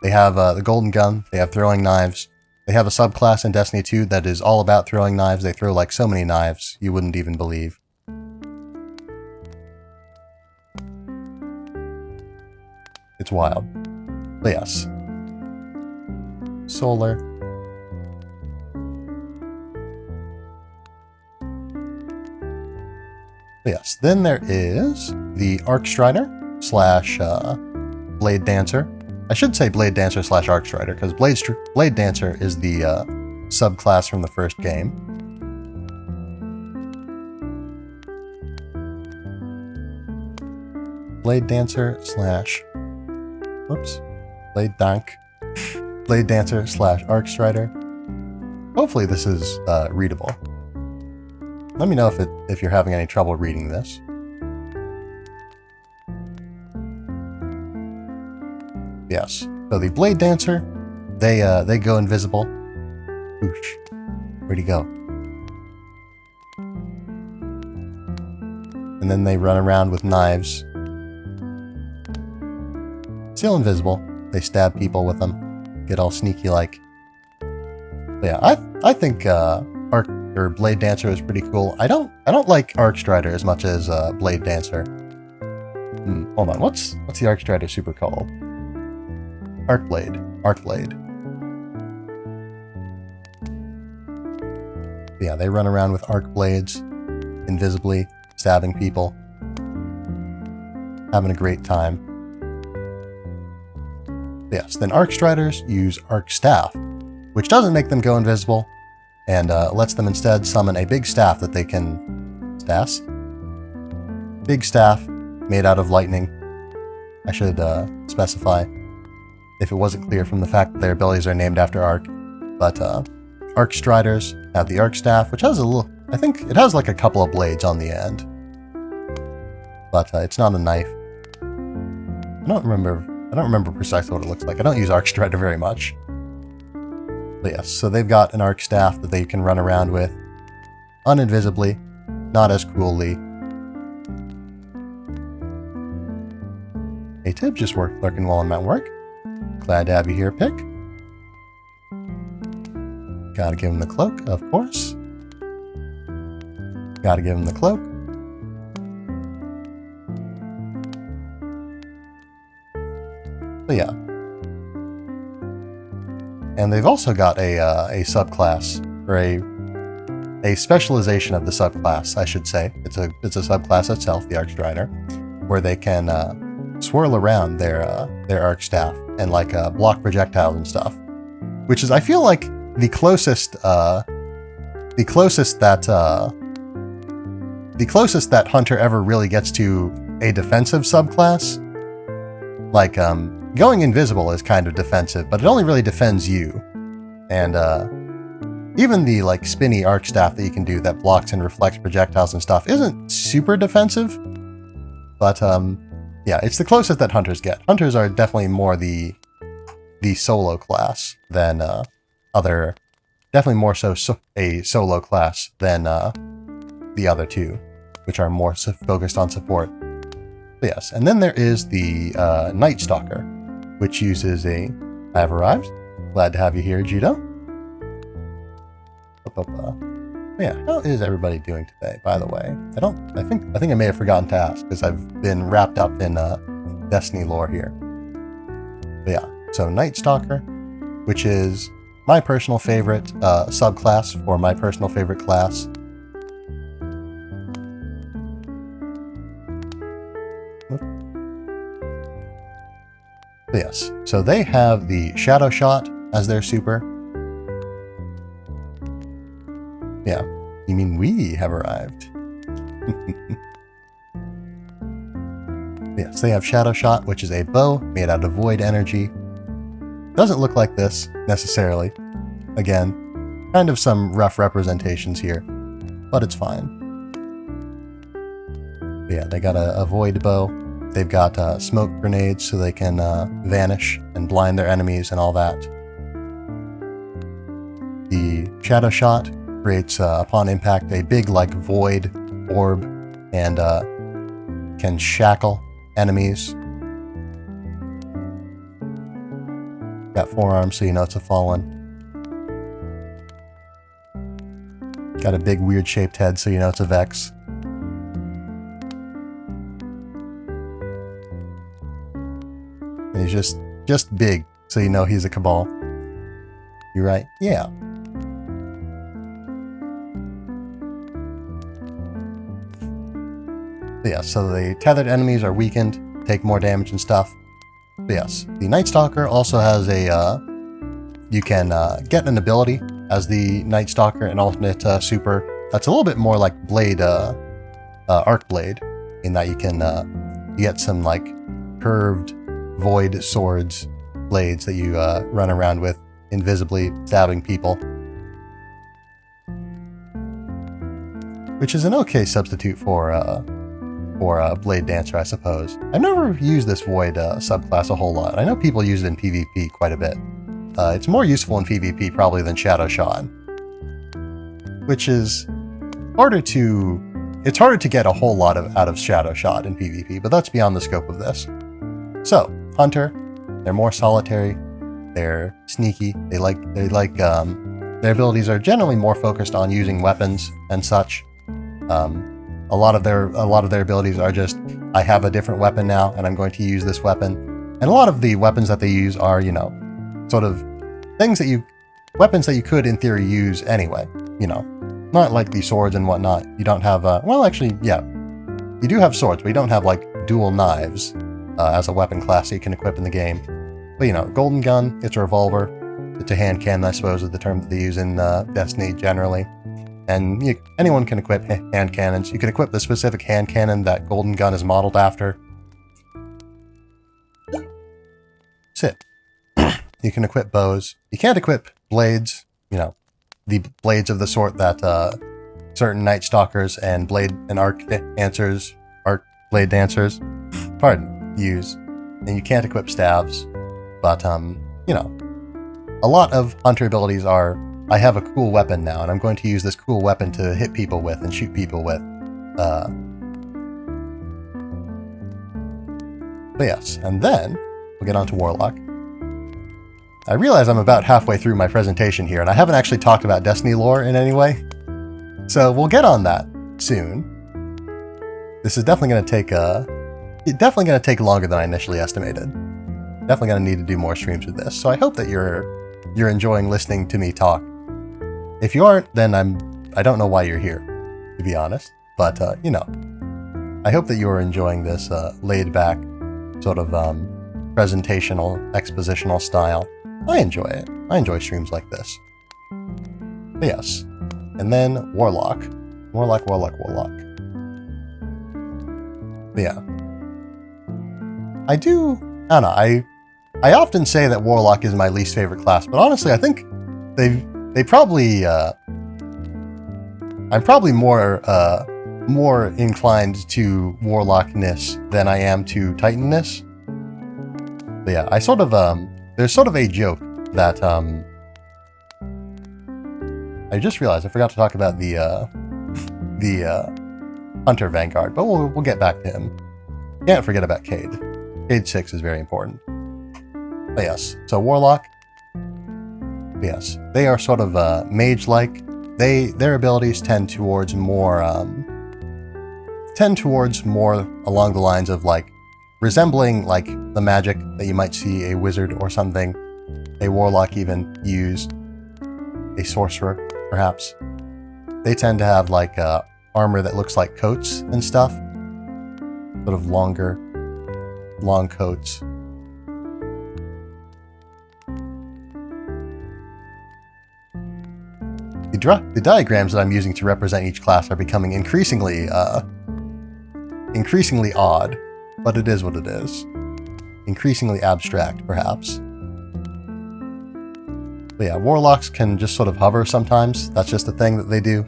they have the golden gun, they have throwing knives, they have a subclass in Destiny 2 that is all about throwing knives. They throw like so many knives, you wouldn't even believe. It's wild. But yes. Solar. But yes, then there is the Archdriver slash Blade Dancer. I should say Blade Dancer slash Archdriver, because Blade Dancer is the subclass from the first game. Blade Dancer slash... Whoops. Blade Dancer slash Archdriver. Hopefully this is readable. Let me know if you're having any trouble reading this. Yes. So the Blade Dancer, they go invisible. Whoosh. Where'd he go? And then they run around with knives. Still invisible. They stab people with them. Get all sneaky like. But yeah, I think Blade Dancer is pretty cool. I don't like Archdriver as much as Blade Dancer. Hold on, what's the Archdriver super called? Arcblade. Yeah, they run around with arc blades, invisibly, stabbing people. Having a great time. Yes, then Archdrivers use Arc Staff, which doesn't make them go invisible, and lets them instead summon a big staff that they can... Big staff made out of lightning. I should specify, if it wasn't clear from the fact that their abilities are named after Arc. But Archdrivers have the Arc Staff, which has a little... I think it has like a couple of blades on the end. But it's not a knife. I don't remember precisely what it looks like. I don't use Archdriver very much. But yes, so they've got an Arc Staff that they can run around with. Uninvisibly. Not as cruelly. Hey Tib, just lurking while I'm at work. Glad to have you here, Pick. Gotta give him the cloak, of course. Gotta give him the cloak. But yeah. And they've also got a subclass, or a specialization of the subclass, I should say. It's a subclass itself, the Archdriver, where they can swirl around their Arc Staff and like block projectiles and stuff, which is, I feel like, the closest that Hunter ever really gets to a defensive subclass. Like going invisible is kind of defensive, but it only really defends you. And even the like spinny Arc Staff that you can do that blocks and reflects projectiles and stuff isn't super defensive. But yeah, it's the closest that Hunters get. Hunters are definitely more the solo class than definitely more so a solo class than the other two, which are more focused on support. But yes, and then there is the Night Stalker, which uses a... I have arrived. Glad to have you here, Jito. Yeah, how is everybody doing today, by the way? I think I may have forgotten to ask, because I've been wrapped up in Destiny lore here. But yeah, so Night Stalker, which is my personal favorite subclass for my personal favorite class. But yes, so they have the Shadow Shot as their super. Yeah, you mean we have arrived. Yes, they have Shadow Shot, which is a bow made out of void energy. Doesn't look like this, necessarily. Again, kind of some rough representations here. but it's fine. But yeah, they got a void bow. They've got smoke grenades so they can vanish and blind their enemies and all that. The shadow shot creates, upon impact, a big like void orb and can shackle enemies. Got forearms so you know it's a fallen. Got a big weird shaped head so you know it's a Vex. And he's just big so you know he's a Cabal. You're right? Yeah. But yeah, so the tethered enemies are weakened, take more damage and stuff. But yes, the Night Stalker also has a, you can get an ability as the Night Stalker, an alternate super. That's a little bit more like Blade, Arc Blade, in that you can you get some like curved void swords, blades that you run around with, invisibly stabbing people. Which is an okay substitute for Blade Dancer, I suppose. I've never used this Void subclass a whole lot. I know people use it in PvP quite a bit. It's more useful in PvP probably than Shadow Shot, which is harder to... It's harder to get a whole lot out of Shadow Shot in PvP, but that's beyond the scope of this. So, Hunter, they're more solitary, they're sneaky, they like their abilities are generally more focused on using weapons and such. A lot of their abilities are just, I have a different weapon now, and I'm going to use this weapon. And a lot of the weapons that they use are, you know, sort of weapons that you could, in theory, use anyway. You know, not like the swords and whatnot. You don't have, well, actually, yeah, you do have swords, but you don't have like dual knives as a weapon class that you can equip in the game. But you know, Golden Gun, it's a revolver. It's a hand cannon, I suppose, is the term that they use in Destiny generally. And anyone can equip hand cannons. You can equip the specific hand cannon that Golden Gun is modeled after. Sit. You can equip bows. You can't equip blades, you know, the blades of the sort that certain Night Stalkers and Arc Blade Dancers, use. And you can't equip staves. But, you know, a lot of Hunter abilities are, I have a cool weapon now, and I'm going to use this cool weapon to hit people with and shoot people with. But yes, and then we'll get on to Warlock. I realize I'm about halfway through my presentation here, and I haven't actually talked about Destiny lore in any way. So we'll get on that soon. This is definitely going to take longer than I initially estimated. Definitely going to need to do more streams with this. So I hope that you're enjoying listening to me talk. If you aren't, then I don't know why you're here, to be honest. But, you know, I hope that you're enjoying this laid-back sort of presentational, expositional style. I enjoy it. I enjoy streams like this. But yes. And then Warlock. Warlock. But yeah. I don't know, I often say that Warlock is my least favorite class, but honestly, I think they probably, I'm probably more inclined to Warlockness than I am to Titanness. But yeah, I sort of, there's sort of a joke that, I just realized I forgot to talk about the Hunter Vanguard, but we'll get back to him. Can't forget about Cade. Cade 6 is very important. But yes, so Warlock, yes, they are sort of mage-like. Their abilities tend towards more along the lines of like resembling like the magic that you might see a wizard or something, a warlock even use, a sorcerer perhaps. They tend to have like armor that looks like coats and stuff, sort of long coats. The diagrams that I'm using to represent each class are becoming increasingly odd, but it is what it is. Increasingly abstract, perhaps. But yeah, Warlocks can just sort of hover sometimes. That's just a thing that they do.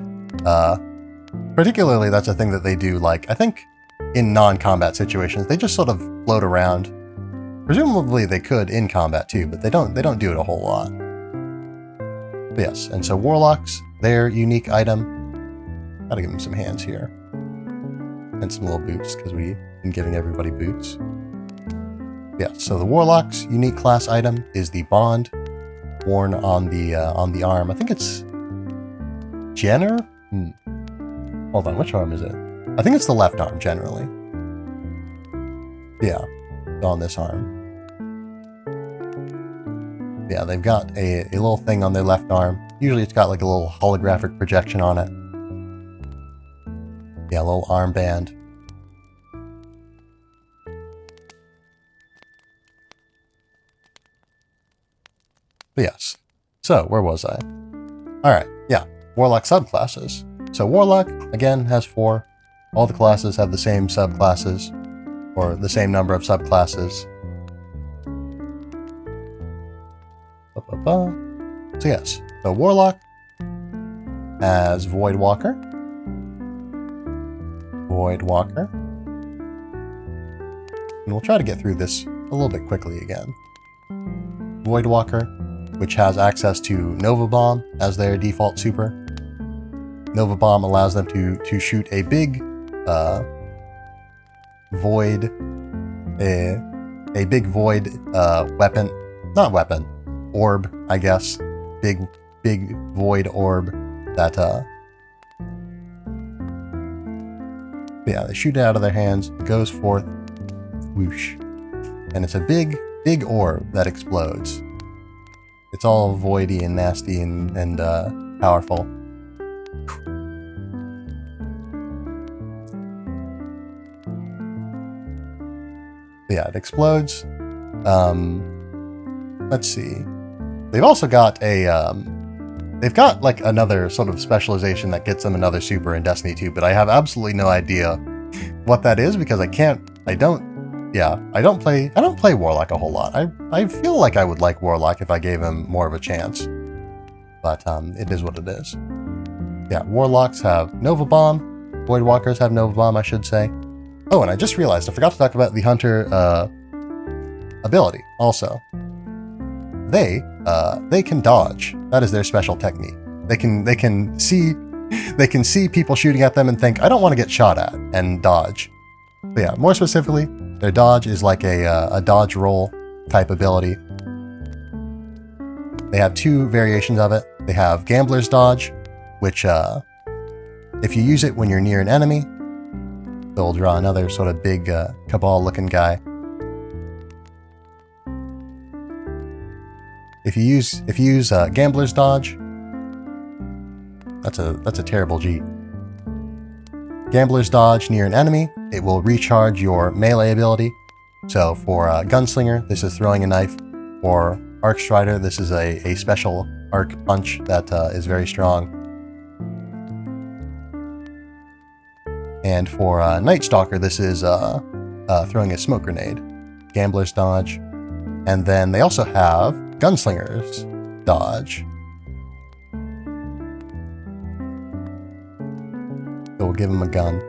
Particularly, that's a thing that they do, like, I think in non-combat situations, they just sort of float around. Presumably they could in combat too, but they don't do it a whole lot. But yes, and so Warlocks, their unique item. Gotta give them some hands here. And some little boots, because we've been giving everybody boots. Yeah, so the Warlock's unique class item is the bond worn on the arm. I think it's Jenner? Hold on, which arm is it? I think it's the left arm, generally. Yeah, on this arm. Yeah, they've got a little thing on their left arm. Usually it's got like a little holographic projection on it. Yeah, a little armband. But yes. So, where was I? Alright, yeah. Warlock subclasses. So Warlock, again, has 4. All the classes have the same subclasses, or the same number of subclasses. So yes, so Warlock has Voidwalker. And we'll try to get through this a little bit quickly again. Voidwalker, which has access to Nova Bomb as their default super. Nova Bomb allows them to shoot a big void, a big void weapon, not weapon, orb, I guess. Big void orb that yeah, they shoot it out of their hands, it goes forth, whoosh, and it's a big orb that explodes. It's all voidy and nasty and powerful. Yeah, it explodes. Let's see. They've also got a, they've got like another sort of specialization that gets them another super in Destiny 2, but I have absolutely no idea what that is because I don't play Warlock a whole lot. I feel like I would like Warlock if I gave him more of a chance, but it is what it is. Yeah, Warlocks have Nova Bomb. Voidwalkers have Nova Bomb, I should say. Oh, and I just realized I forgot to talk about the Hunter ability also. They can dodge. That is their special technique. They can see people shooting at them and think, I don't want to get shot at, and dodge. But yeah, more specifically, their dodge is like a dodge roll type ability. They have 2 variations of it. They have Gambler's Dodge, which if you use it when you're near an enemy, they'll draw another sort of big Cabal-looking guy. If you use Gambler's Dodge, that's a terrible G. Gambler's Dodge near an enemy, it will recharge your melee ability. So for Gunslinger, this is throwing a knife. For Archdriver, this is a special arc punch that is very strong. And for Night Stalker, this is throwing a smoke grenade. Gambler's Dodge. And then they also have Gunslinger's Dodge. So we'll give him a gun.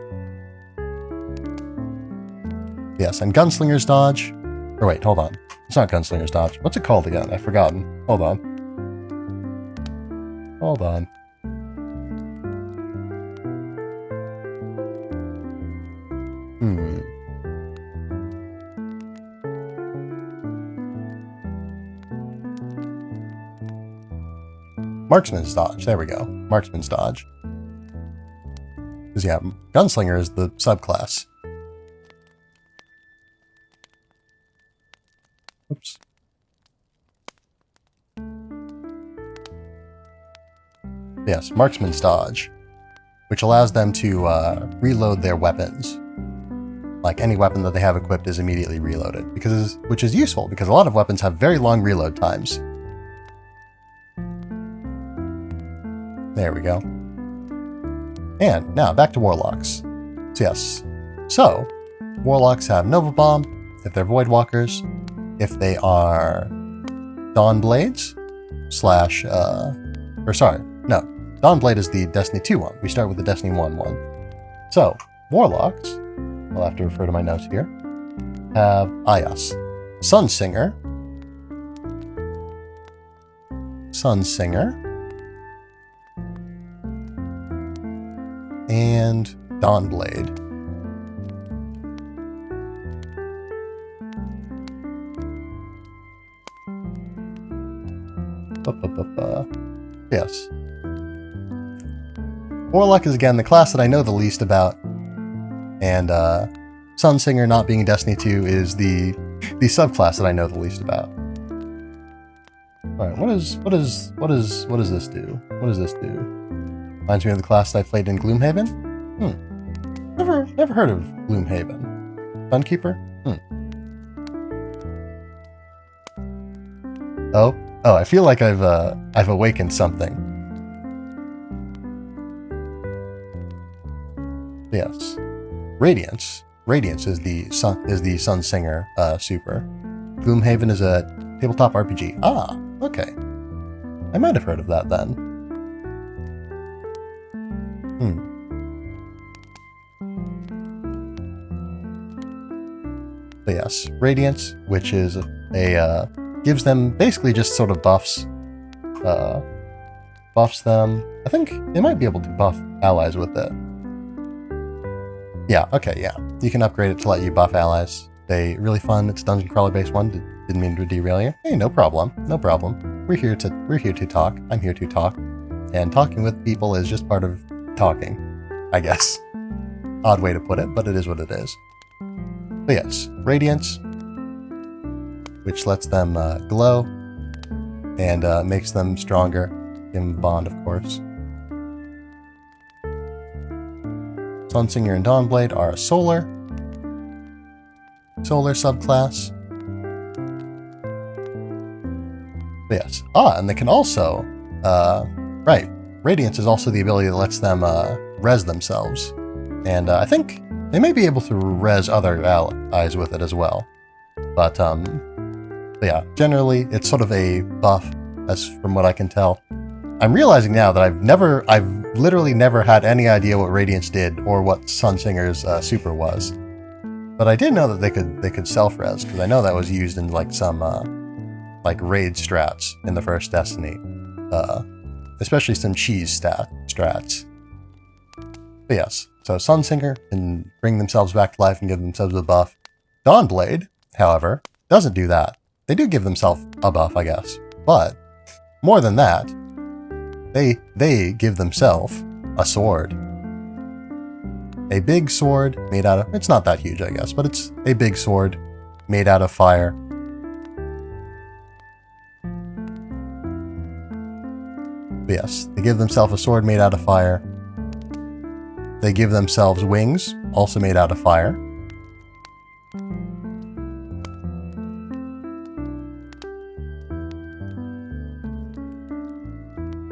Yes, and Gunslinger's Dodge. Or wait, hold on. It's not Gunslinger's Dodge. What's it called again? I've forgotten. Hold on. Marksman's Dodge. There we go. Marksman's Dodge. Because yeah, Gunslinger is the subclass. Oops. Yes, Marksman's Dodge, which allows them to reload their weapons. Like any weapon that they have equipped is immediately reloaded, which is useful because a lot of weapons have very long reload times. There we go. And now back to Warlocks. So yes. So, Warlocks have Nova Bomb if they're Voidwalkers. If they are Dawnblades / Dawnblade is the Destiny 2 one. We start with the Destiny 1 one. So, Warlocks, I'll have to refer to my notes here, have Ayas, Sunsinger, and Dawnblade. Yes. Warlock is again the class that I know the least about, and Sunsinger not being in Destiny 2 is the subclass that I know the least about. Alright, what does this do? What does this do? Reminds me of the class that I played in Gloomhaven? Never heard of Gloomhaven. Sunkeeper? Oh, I feel like I've awakened something. Yes. Radiance. Radiance is the Sunsinger super. Gloomhaven is a tabletop RPG. Ah, okay. I might have heard of that then. But yes, Radiance, which is a gives them basically just sort of buffs. Buffs them. I think they might be able to buff allies with it. Yeah, okay, yeah. You can upgrade it to let you buff allies. They really fun. It's dungeon crawler based one. Didn't mean to derail you. Hey, no problem. No problem. We're here to talk. I'm here to talk. And talking with people is just part of talking, I guess. Odd way to put it, but it is what it is. But yes, Radiance, which lets them glow and makes them stronger. Give them bond, of course. Sunsinger and Dawnblade are a solar subclass. But yes. And they can also, right, Radiance is also the ability that lets them res themselves. And I think they may be able to res other allies with it as well. But yeah, generally it's sort of a buff, as from what I can tell. I'm realizing now that I've literally never had any idea what Radiance did or what Sunsinger's super was. But I did know that they could self-res, because I know that was used in like some like raid strats in the first Destiny. Especially some cheese strats. But yes, so Sunsinger can bring themselves back to life and give themselves a buff. Dawnblade, however, doesn't do that. They do give themselves a buff, I guess. But more than that, they give themselves a sword. A big sword made out of... It's not that huge, I guess, but it's a big sword made out of fire. But yes, they give themselves a sword made out of fire. They give themselves wings, also made out of fire.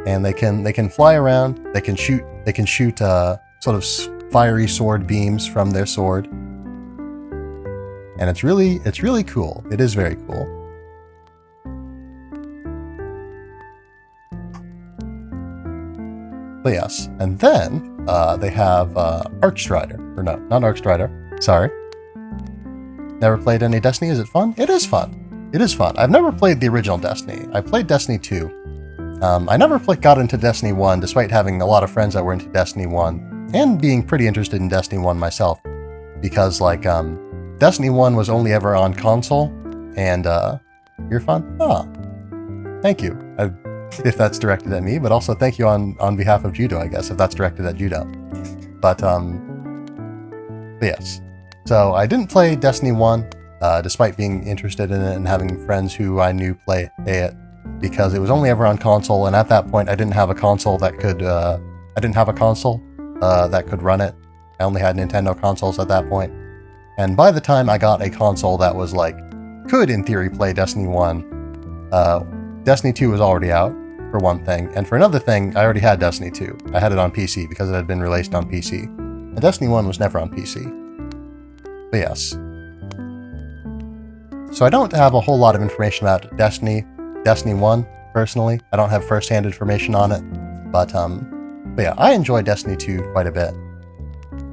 And they can fly around. They can shoot sort of fiery sword beams from their sword. And it's really cool. It is very cool. But yes, and then they have Archdriver. Or no, not Archdriver. Sorry. Never played any Destiny. Is it fun? It is fun. It is fun. I've never played the original Destiny. I played Destiny 2. I never got into Destiny 1, despite having a lot of friends that were into Destiny 1, and being pretty interested in Destiny 1 myself. Because, like, Destiny 1 was only ever on console, and, you're fun? Ah. Thank you. If that's directed at me, but also thank you on behalf of Judo, I guess, if that's directed at Judo. But yes. So I didn't play Destiny 1, despite being interested in it and having friends who I knew play it, because it was only ever on console, and at that point I didn't have a console that could, that could run it. I only had Nintendo consoles at that point. And by the time I got a console that was like, could in theory play Destiny 1, Destiny 2 was already out, for one thing. And for another thing, I already had Destiny 2. I had it on PC because it had been released on PC. And Destiny 1 was never on PC. But yes. So I don't have a whole lot of information about Destiny 1, personally. I don't have first-hand information on it. But yeah, I enjoy Destiny 2 quite a bit.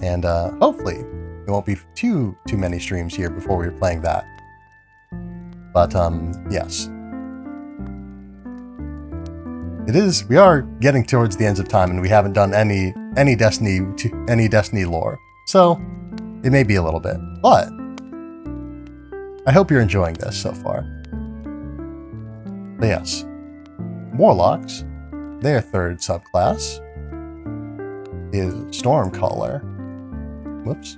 And hopefully, it won't be too many streams here before we're playing that. But yes. We are getting towards the ends of time, and we haven't done any Destiny lore. So, it may be a little bit. But, I hope you're enjoying this so far. But yes. Warlocks, their third subclass, is Stormcaller. Whoops.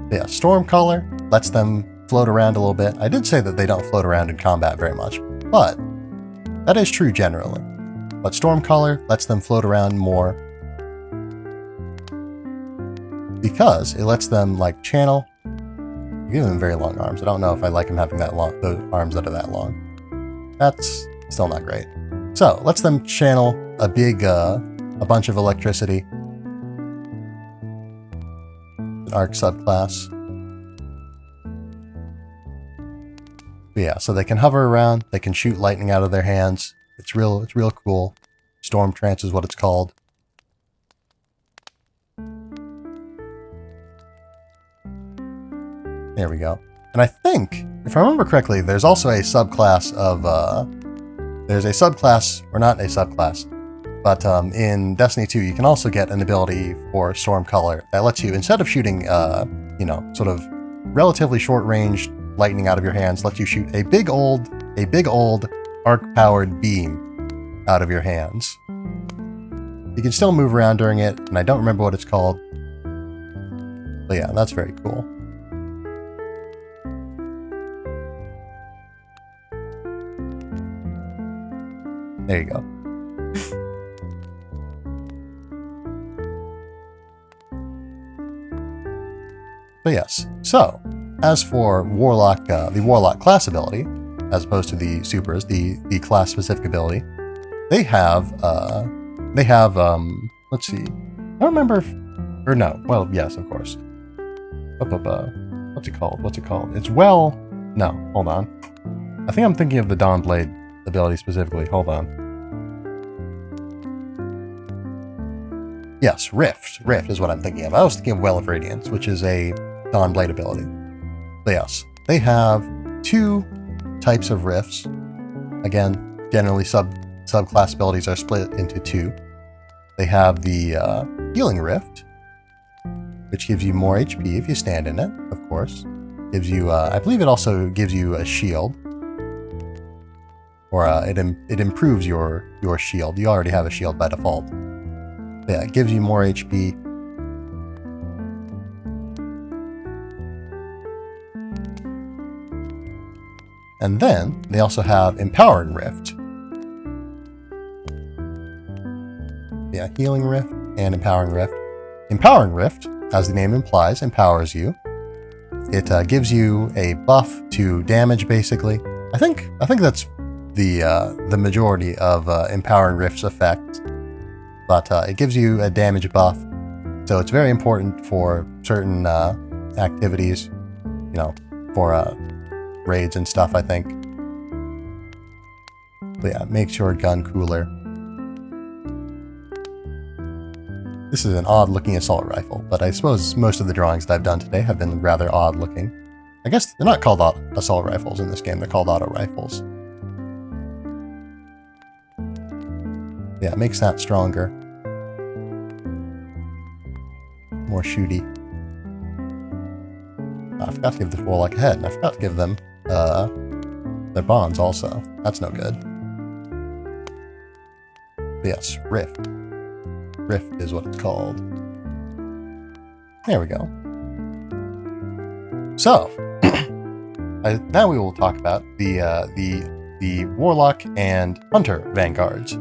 But yeah, Stormcaller lets them float around a little bit. I did say that they don't float around in combat very much, but that is true generally. But Stormcaller lets them float around more because it lets them like channel. Give them very long arms. I don't know if I like them having that long, those arms that are that long. That's still not great. So, lets them channel a bunch of electricity. An arc subclass. But yeah, so they can hover around, they can shoot lightning out of their hands. It's real cool. Storm Trance is what it's called. There we go. And I think, if I remember correctly, there's also a subclass of, there's a subclass, or not a subclass, but in Destiny 2 you can also get an ability for Stormcaller that lets you, instead of shooting, sort of relatively short-ranged lightning out of your hands, lets you shoot a big old arc-powered beam out of your hands. You can still move around during it, and I don't remember what it's called. But yeah, that's very cool. There you go. But yes, so, as for Warlock, the Warlock class ability, as opposed to the supers, the class-specific ability, they have, let's see, I don't remember if, or no, well, yes, of course. What's it called? It's no, hold on. I think I'm thinking of the Dawnblade ability specifically, hold on. Yes, Rift is what I'm thinking of. I was thinking of Well of Radiance, which is a Dawnblade ability. But yes, they have two types of rifts. Again, generally subclass abilities are split into two. They have the Healing Rift, which gives you more HP if you stand in it, of course. Gives you, I believe it also gives you a shield. Or it improves your shield. You already have a shield by default. But yeah, it gives you more HP. And then, they also have Empowering Rift. Yeah, Healing Rift and Empowering Rift. Empowering Rift, as the name implies, empowers you. It gives you a buff to damage, basically. I think that's the majority of Empowering Rift's effect. But it gives you a damage buff. So it's very important for certain activities, for raids and stuff, I think. But yeah, it makes your gun cooler. This is an odd-looking assault rifle, but I suppose most of the drawings that I've done today have been rather odd-looking. I guess they're not called assault rifles in this game, they're called auto rifles. Yeah, it makes that stronger. More shooty. I forgot to give this Warlock a head, and I forgot to give them their bonds also. That's no good. But yes, Rift. Rift is what it's called. There we go. So, now we will talk about the Warlock and Hunter Vanguards.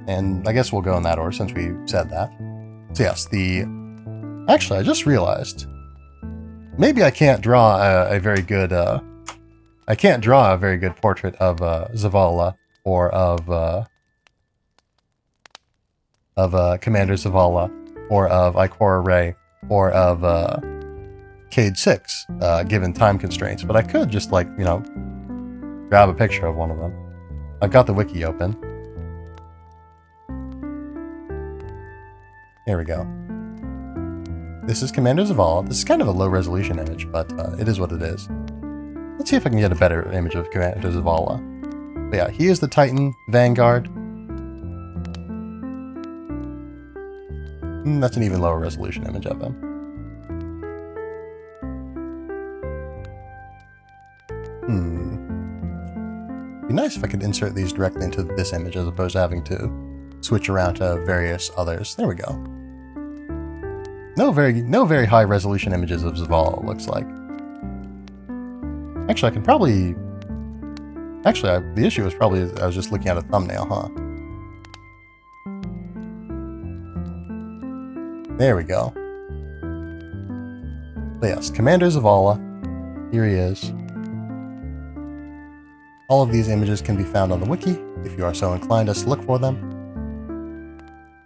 And I guess we'll go in that order since we said that. So yes, actually, I just realized, maybe I can't draw a very good portrait of Zavala or of Commander Zavala or of Ikora Ray or of Cade 6, given time constraints. But I could just grab a picture of one of them. I've got the wiki open. Here we go. This is Commander Zavala. This is kind of a low resolution image, but it is what it is. Let's see if I can get a better image of Commander Zavala. But yeah, he is the Titan Vanguard. That's an even lower resolution image of him. Be nice if I could insert these directly into this image as opposed to having to switch around to various others. There we go. No very high resolution images of Zavala, it looks like. Actually, I can probably... Actually, the issue was probably I was just looking at a thumbnail, huh? There we go. But yes, Commander Zavala. Here he is. All of these images can be found on the wiki, if you are so inclined as to look for them.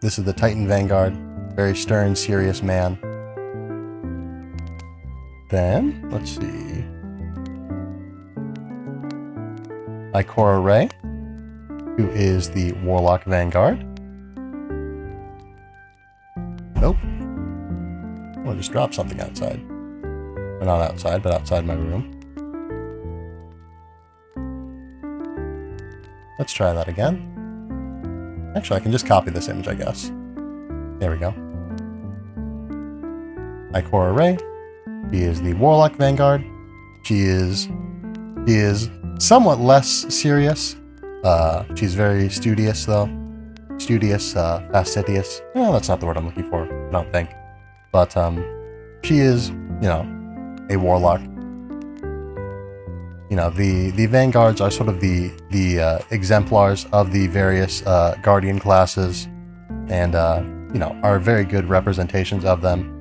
This is the Titan Vanguard. Very stern, serious man. Then, let's see. Ikora Ray, who is the Warlock Vanguard. Nope. I just dropped something outside. Or not outside, but outside my room. Let's try that again. Actually, I can just copy this image, I guess. There we go. Ikora Ray. She is the Warlock Vanguard. She is somewhat less serious. She's very studious, though. Studious, fastidious. Well, that's not the word I'm looking for, I don't think. But, she is, you know, a warlock. You know, the Vanguards are sort of the exemplars of the various Guardian classes, and you know, are very good representations of them.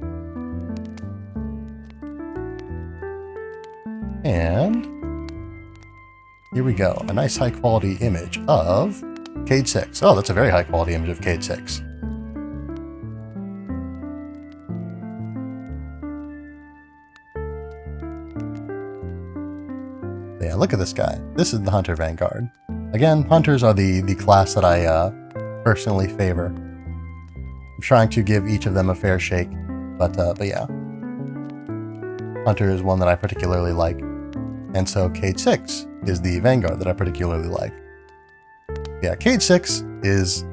And here we go, a nice high quality image of Cade 6. Oh, that's a very high quality image of Cade 6. Yeah, look at this guy. This is the Hunter Vanguard. Again, Hunters are the class that I personally favor. I'm trying to give each of them a fair shake, but yeah. Hunter is one that I particularly like, and so Cade 6 is the Vanguard that I particularly like. Yeah, Cade 6 is,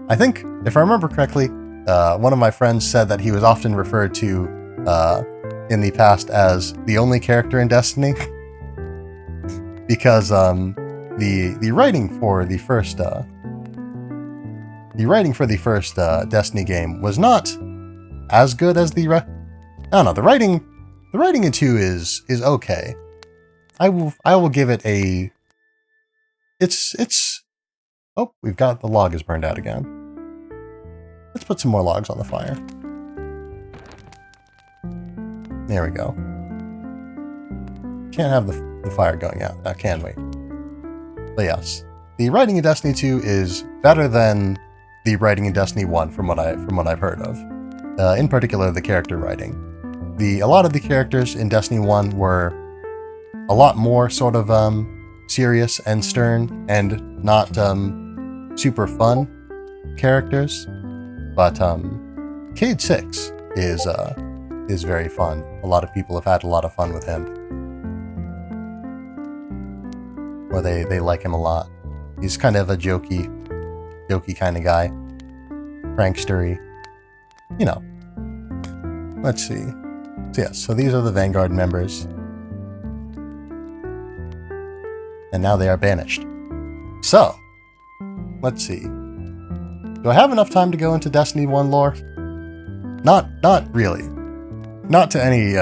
I think, if I remember correctly, one of my friends said that he was often referred to in the past as the only character in Destiny. Because the writing for the first Destiny game was not as good as the I don't know, the writing in 2 is okay. I will give it a it's oh, we've got the log is burned out again. Let's put some more logs on the fire. There we go. Can't have the fire going out, now can we? But yes, the writing in Destiny 2 is better than the writing in Destiny 1 from what I've heard of. In particular, the character writing. A lot of the characters in Destiny 1 were a lot more sort of serious and stern and not super fun characters. But Cade 6 is very fun. A lot of people have had a lot of fun with him. Or they like him a lot. He's kind of a jokey kind of guy. Prankstery. You know. Let's see. So yes, so these are the Vanguard members. And now they are banished. So, let's see. Do I have enough time to go into Destiny 1 lore? Not really. Not to any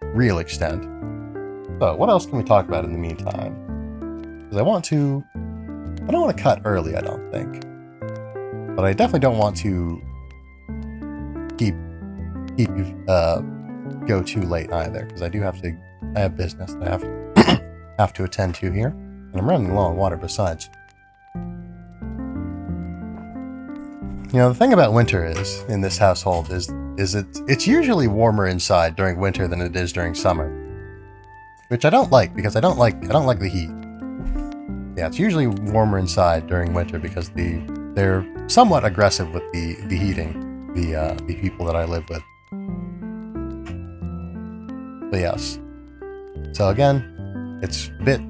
real extent. So, what else can we talk about in the meantime? Because I don't want to cut early, I don't think. But I definitely don't want to keep go too late either, because I have business that I have to attend to here. And I'm running low on water besides. You know, the thing about winter is, in this household, is it's usually warmer inside during winter than it is during summer. Which I don't like, because I don't like the heat. Yeah, it's usually warmer inside during winter because the they're somewhat aggressive with the heating, the people that I live with. But yes. So again, it's a bit,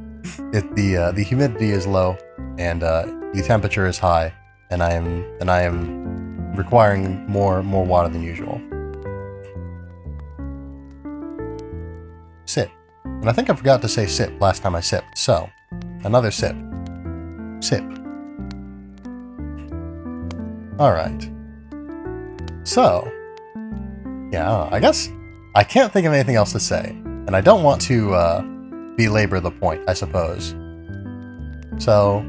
the humidity is low and the temperature is high, and I am requiring more water than usual. Sip. And I think I forgot to say sip last time I sipped, so another sip. Sip. Alright. So, yeah, I guess I can't think of anything else to say, and I don't want to belabor the point, I suppose. So,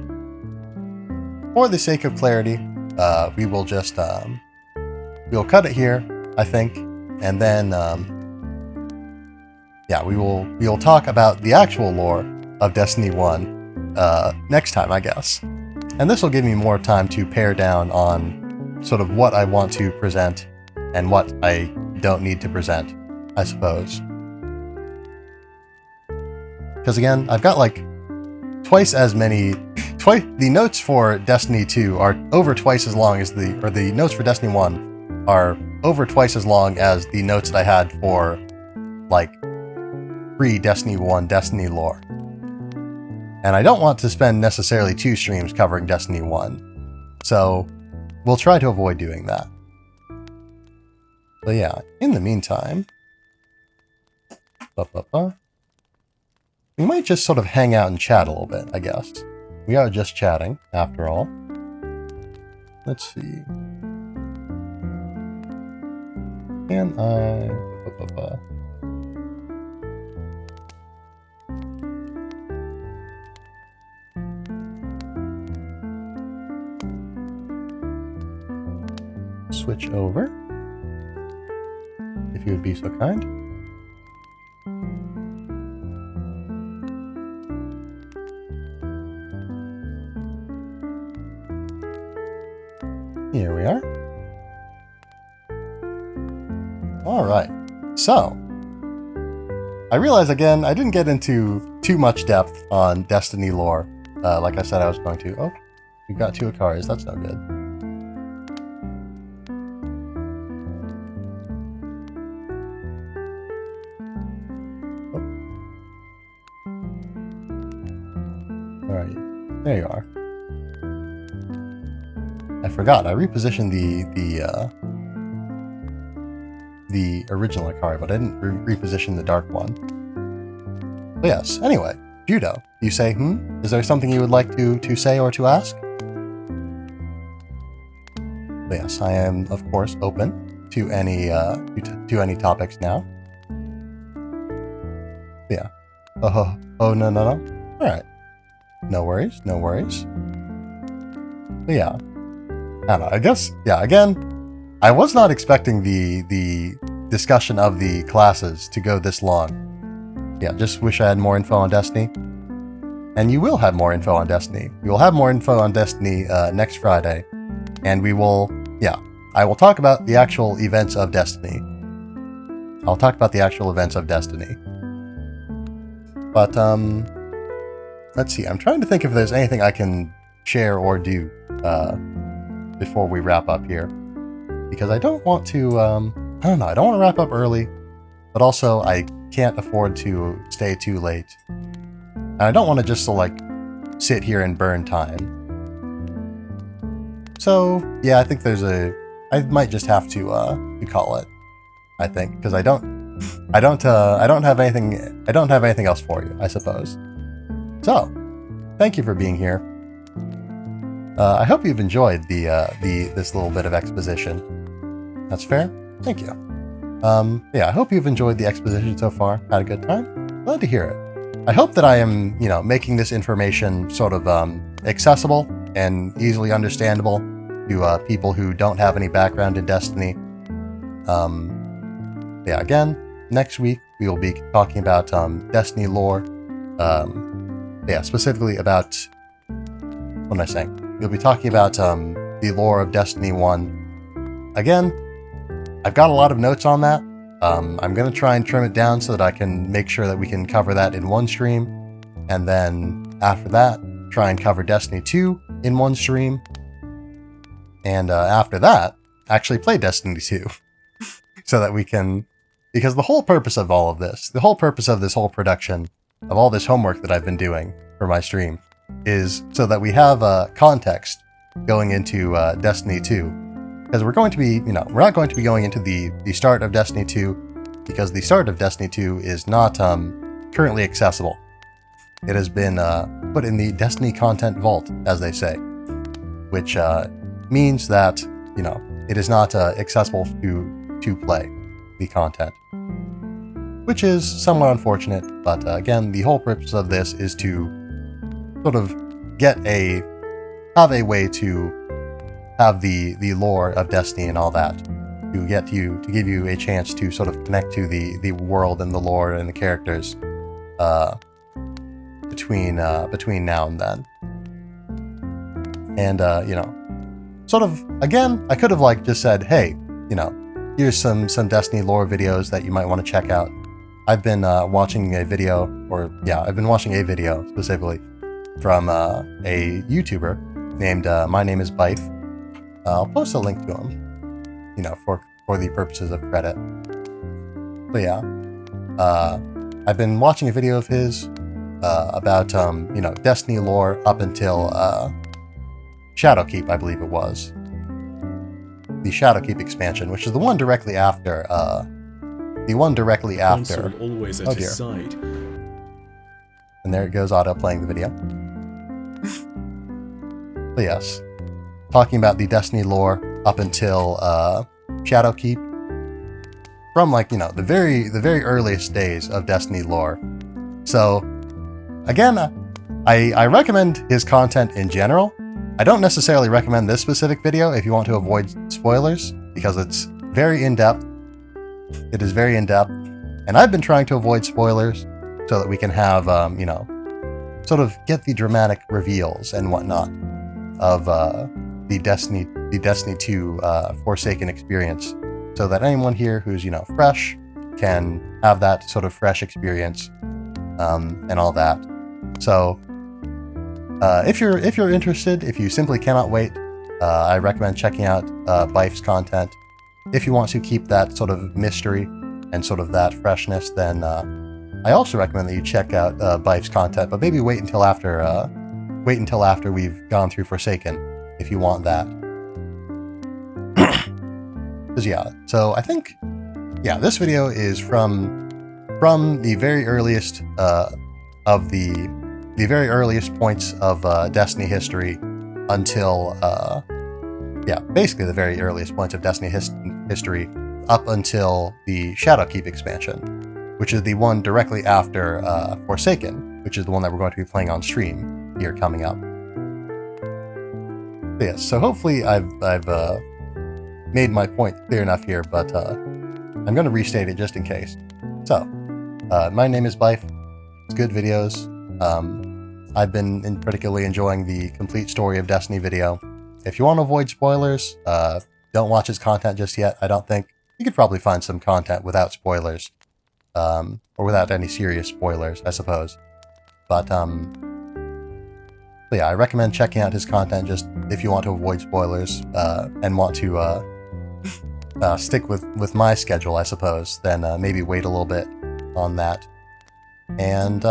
for the sake of clarity, we will just, we'll cut it here, I think, and then, yeah, we will talk about the actual lore of Destiny 1 next time, I guess. And this will give me more time to pare down on sort of what I want to present and what I don't need to present, I suppose. Because again, I've got like twice as many... the notes for Destiny 2 are over twice as long as the notes for Destiny 1 are over twice as long as the notes that I had for, like, pre-Destiny 1 Destiny lore. And I don't want to spend necessarily 2 streams covering Destiny 1, so we'll try to avoid doing that. But yeah, in the meantime, we might just sort of hang out and chat a little bit, I guess. We are just chatting, after all. Let's see. Can I... switch over, if you would be so kind. Here we are. Alright, so I realize again I didn't get into too much depth on Destiny lore, like I said I was going to. Oh, we've got 2 Akaris, that's no good. Alright, there you are. I forgot, I repositioned the original Akari, but I didn't reposition the dark one. But yes, anyway, Judo, you say, Is there something you would like to say or to ask? But yes, I am, of course, open to any topics now. Yeah. Oh, no. Alright. No worries. But yeah. I don't know, I guess, yeah, again, I was not expecting the discussion of the classes to go this long. Yeah, just wish I had more info on Destiny. And you will have more info on Destiny. We will have more info on Destiny next Friday. And we will, yeah, I will talk about the actual events of Destiny. I'll talk about the actual events of Destiny. But, let's see, I'm trying to think if there's anything I can share or do, before we wrap up here, because I don't want to, I don't know, I don't want to wrap up early, but also I can't afford to stay too late, and I don't want to just like sit here and burn time. So yeah, I think I might just have to call it, I think, because I don't have anything else for you, I suppose. So thank you for being here. I hope you've enjoyed this little bit of exposition. That's fair? Thank you. Yeah, I hope you've enjoyed the exposition so far. Had a good time? Glad to hear it. I hope that I am, making this information sort of accessible and easily understandable to people who don't have any background in Destiny. Yeah, again, next week we will be talking about Destiny lore. Yeah, specifically about... what am I saying? We'll be talking about the lore of Destiny 1. Again, I've got a lot of notes on that. I'm going to try and trim it down so that I can make sure that we can cover that in one stream. And then after that, try and cover Destiny 2 in one stream. and after that, actually play Destiny 2. So that we can... Because the whole purpose of all of this, the whole purpose of this whole production, of all this homework that I've been doing for my stream, is so that we have context going into Destiny 2. Because we're going to be, we're not going to be going into the start of Destiny 2, because the start of Destiny 2 is not currently accessible. It has been put in the Destiny content vault, as they say, which means that, it is not accessible to play the content, which is somewhat unfortunate, but again, the whole purpose of this is to sort of have a way to have the lore of Destiny and all that, to give you a chance to sort of connect to the world and the lore and the characters between now and then. And sort of, again, I could have just said, hey, here's some Destiny lore videos that you might want to check out. I've been watching a video, specifically from a YouTuber named My Name is Bife. I'll post a link to him, for the purposes of credit. But yeah, I've been watching a video of his about Destiny lore up until Shadowkeep, I believe it was. The Shadowkeep expansion, which is the one directly after. Console always at his side. And there it goes, auto playing the video. But yes, talking about the Destiny lore up until Shadowkeep, from the very earliest days of Destiny lore. So again, I recommend his content in general. I don't necessarily recommend this specific video if you want to avoid spoilers, because it's very in-depth. It is very in-depth, and I've been trying to avoid spoilers so that we can have, sort of get the dramatic reveals and whatnot of the Destiny 2 Forsaken experience, so that anyone here who's, fresh can have that sort of fresh experience, and all that. So, if you're interested, if you simply cannot wait, I recommend checking out Bife's content. If you want to keep that sort of mystery and sort of that freshness, then I also recommend that you check out Bife's content, but maybe wait until after we've gone through Forsaken, if you want that. Because so I think, this video is from the very earliest of the very earliest points of Destiny history until, basically the very earliest points of Destiny history up until the Shadowkeep expansion, which is the one directly after Forsaken, which is the one that we're going to be playing on stream here coming up. But yes, so hopefully I've made my point clear enough here, but I'm going to restate it just in case. So, my name is Bife. It's good videos. I've been particularly enjoying the complete story of Destiny video. If you want to avoid spoilers, don't watch his content just yet. I don't think you could probably find some content without spoilers, or without any serious spoilers, I suppose. But yeah, I recommend checking out his content just if you want to avoid spoilers and want to stick with my schedule, I suppose. Then maybe wait a little bit on that. And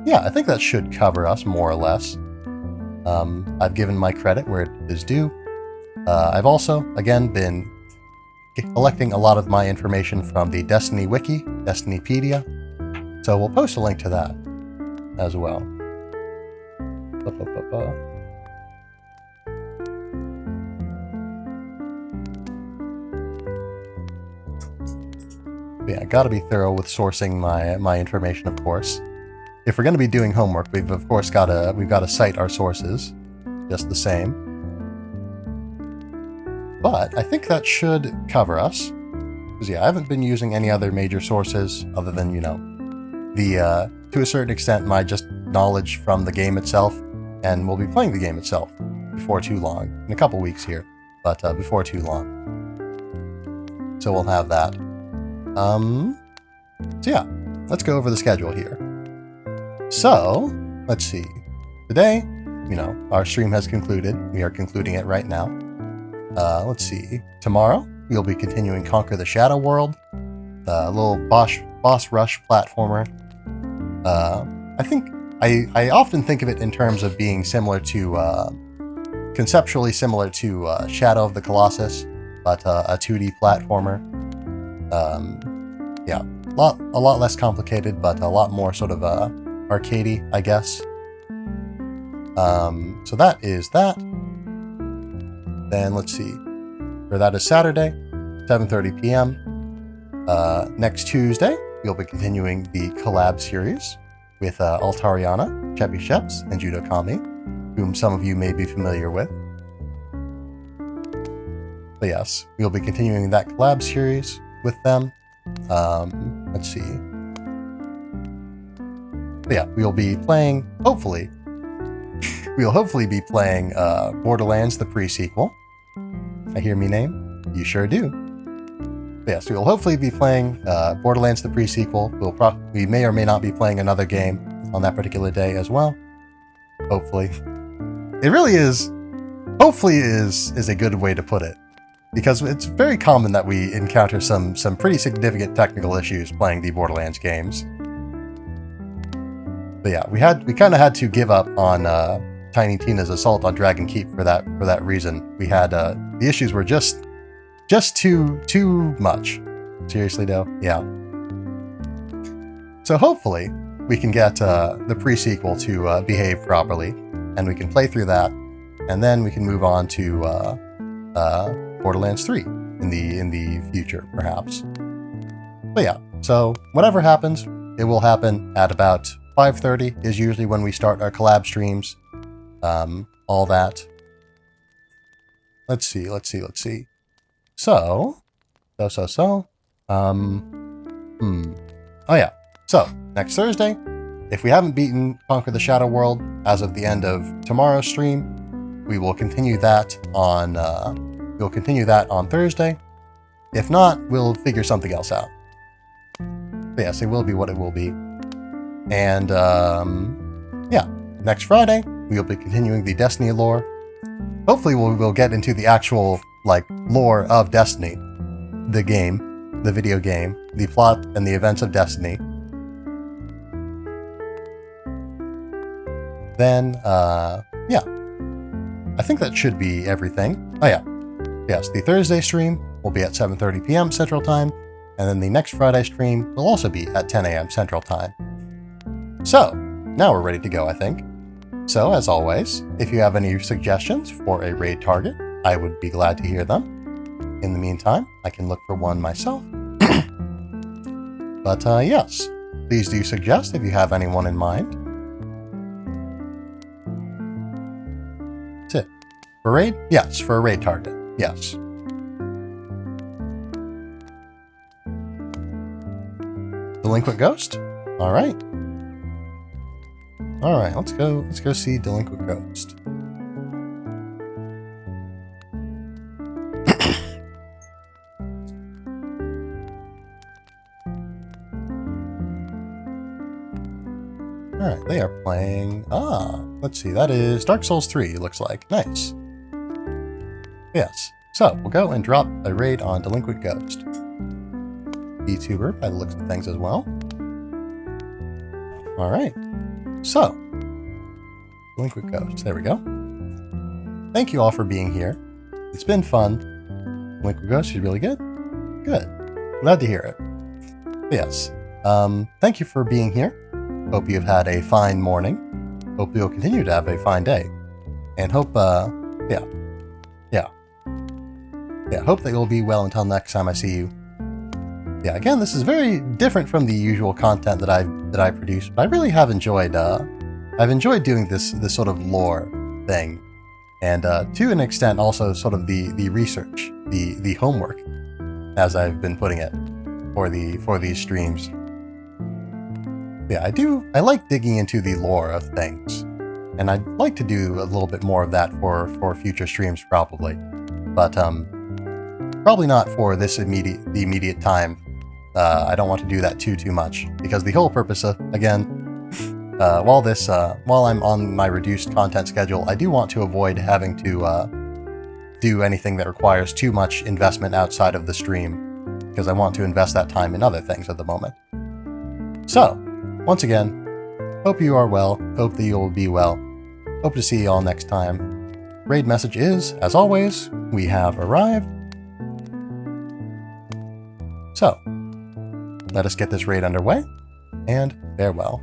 yeah, I think that should cover us more or less. I've given my credit where it is due. I've also, again, been collecting a lot of my information from the Destiny Wiki, Destinypedia, so we'll post a link to that as well. Yeah, gotta be thorough with sourcing my information, of course. If we're going to be doing homework, we've of course got to cite our sources, just the same. But I think that should cover us, because I haven't been using any other major sources other than the to a certain extent my just knowledge from the game itself, and we'll be playing the game itself before too long, in a couple weeks here, but before too long. So we'll have that. So yeah, let's go over the schedule here. So, let's see. Today, our stream has concluded. We are concluding it right now. Let's see. Tomorrow, we'll be continuing Conquer the Shadow World. A little boss rush platformer. I often think of it in terms of being similar to, conceptually similar to Shadow of the Colossus, but a 2D platformer. Yeah, a lot less complicated, but a lot more sort of arcadey, I guess. So that is that. Then let's see. For that is Saturday, 7:30 p.m. Next Tuesday, we'll be continuing the collab series with Altariana, Cheppy Sheps, and Judo Kami, whom some of you may be familiar with. But yes, we'll be continuing that collab series with them. Let's see. But yeah, we'll be playing, hopefully, we'll hopefully be playing Borderlands the Pre-Sequel. I hear me name? You sure do. But yes, we'll hopefully be playing Borderlands the Pre-Sequel. We may or may not be playing another game on that particular day as well. Hopefully. It really is, hopefully is a good way to put it. Because it's very common that we encounter some pretty significant technical issues playing the Borderlands games. But yeah, we kind of had to give up on Tiny Tina's assault on Dragon Keep for that reason. We had the issues were just too much. Seriously though, yeah. So hopefully we can get the pre-sequel to behave properly, and we can play through that, and then we can move on to Borderlands 3 in the future, perhaps. But yeah, so whatever happens, it will happen at about 5:30 is usually when we start our collab streams. All that. Let's see. So. Oh yeah. So, next Thursday, if we haven't beaten Conquer the Shadow World as of the end of tomorrow's stream, we will continue that on Thursday. If not, we'll figure something else out. But yes, it will be what it will be. And yeah, next Friday, we'll be continuing the Destiny lore. Hopefully we'll get into the actual lore of Destiny, the game, the video game, the plot and the events of Destiny. Then, yeah, I think that should be everything. Oh yeah, yes, the Thursday stream will be at 7:30 p.m. Central Time, and then the next Friday stream will also be at 10 a.m. Central Time. So, now we're ready to go, I think. So, as always, if you have any suggestions for a raid target, I would be glad to hear them. In the meantime, I can look for one myself. But yes, please do suggest if you have anyone in mind. That's it. For raid? Yes, for a raid target. Yes. Delinquent Ghost? Alright. Alright, let's go see Delinquent Ghost. Alright, they are playing... let's see, that is Dark Souls 3, it looks like. Nice. Yes, so we'll go and drop a raid on Delinquent Ghost. VTuber, by the looks of things as well. Alright, so, Delinquent Ghost, there we go. Thank you all for being here. It's been fun. Delinquent Ghost, she's really good? Good. Glad to hear it. But yes, thank you for being here. Hope you've had a fine morning. Hope you'll continue to have a fine day. And hope, hope that you'll be well until next time I see you. Yeah, again, this is very different from the usual content that I produce, but I really have enjoyed, I've enjoyed doing this sort of lore thing. And, to an extent, also sort of the research, the homework, as I've been putting it, for these streams. Yeah, I like digging into the lore of things, and I'd like to do a little bit more of that for future streams probably, but probably not for the immediate time. I don't want to do that too much, because the whole purpose of, again, while I'm on my reduced content schedule, I do want to avoid having to do anything that requires too much investment outside of the stream, because I want to invest that time in other things at the moment. So, once again, hope you are well, hope that you'll be well, hope to see you all next time. Raid message is, as always, we have arrived. So, let us get this raid underway, and farewell.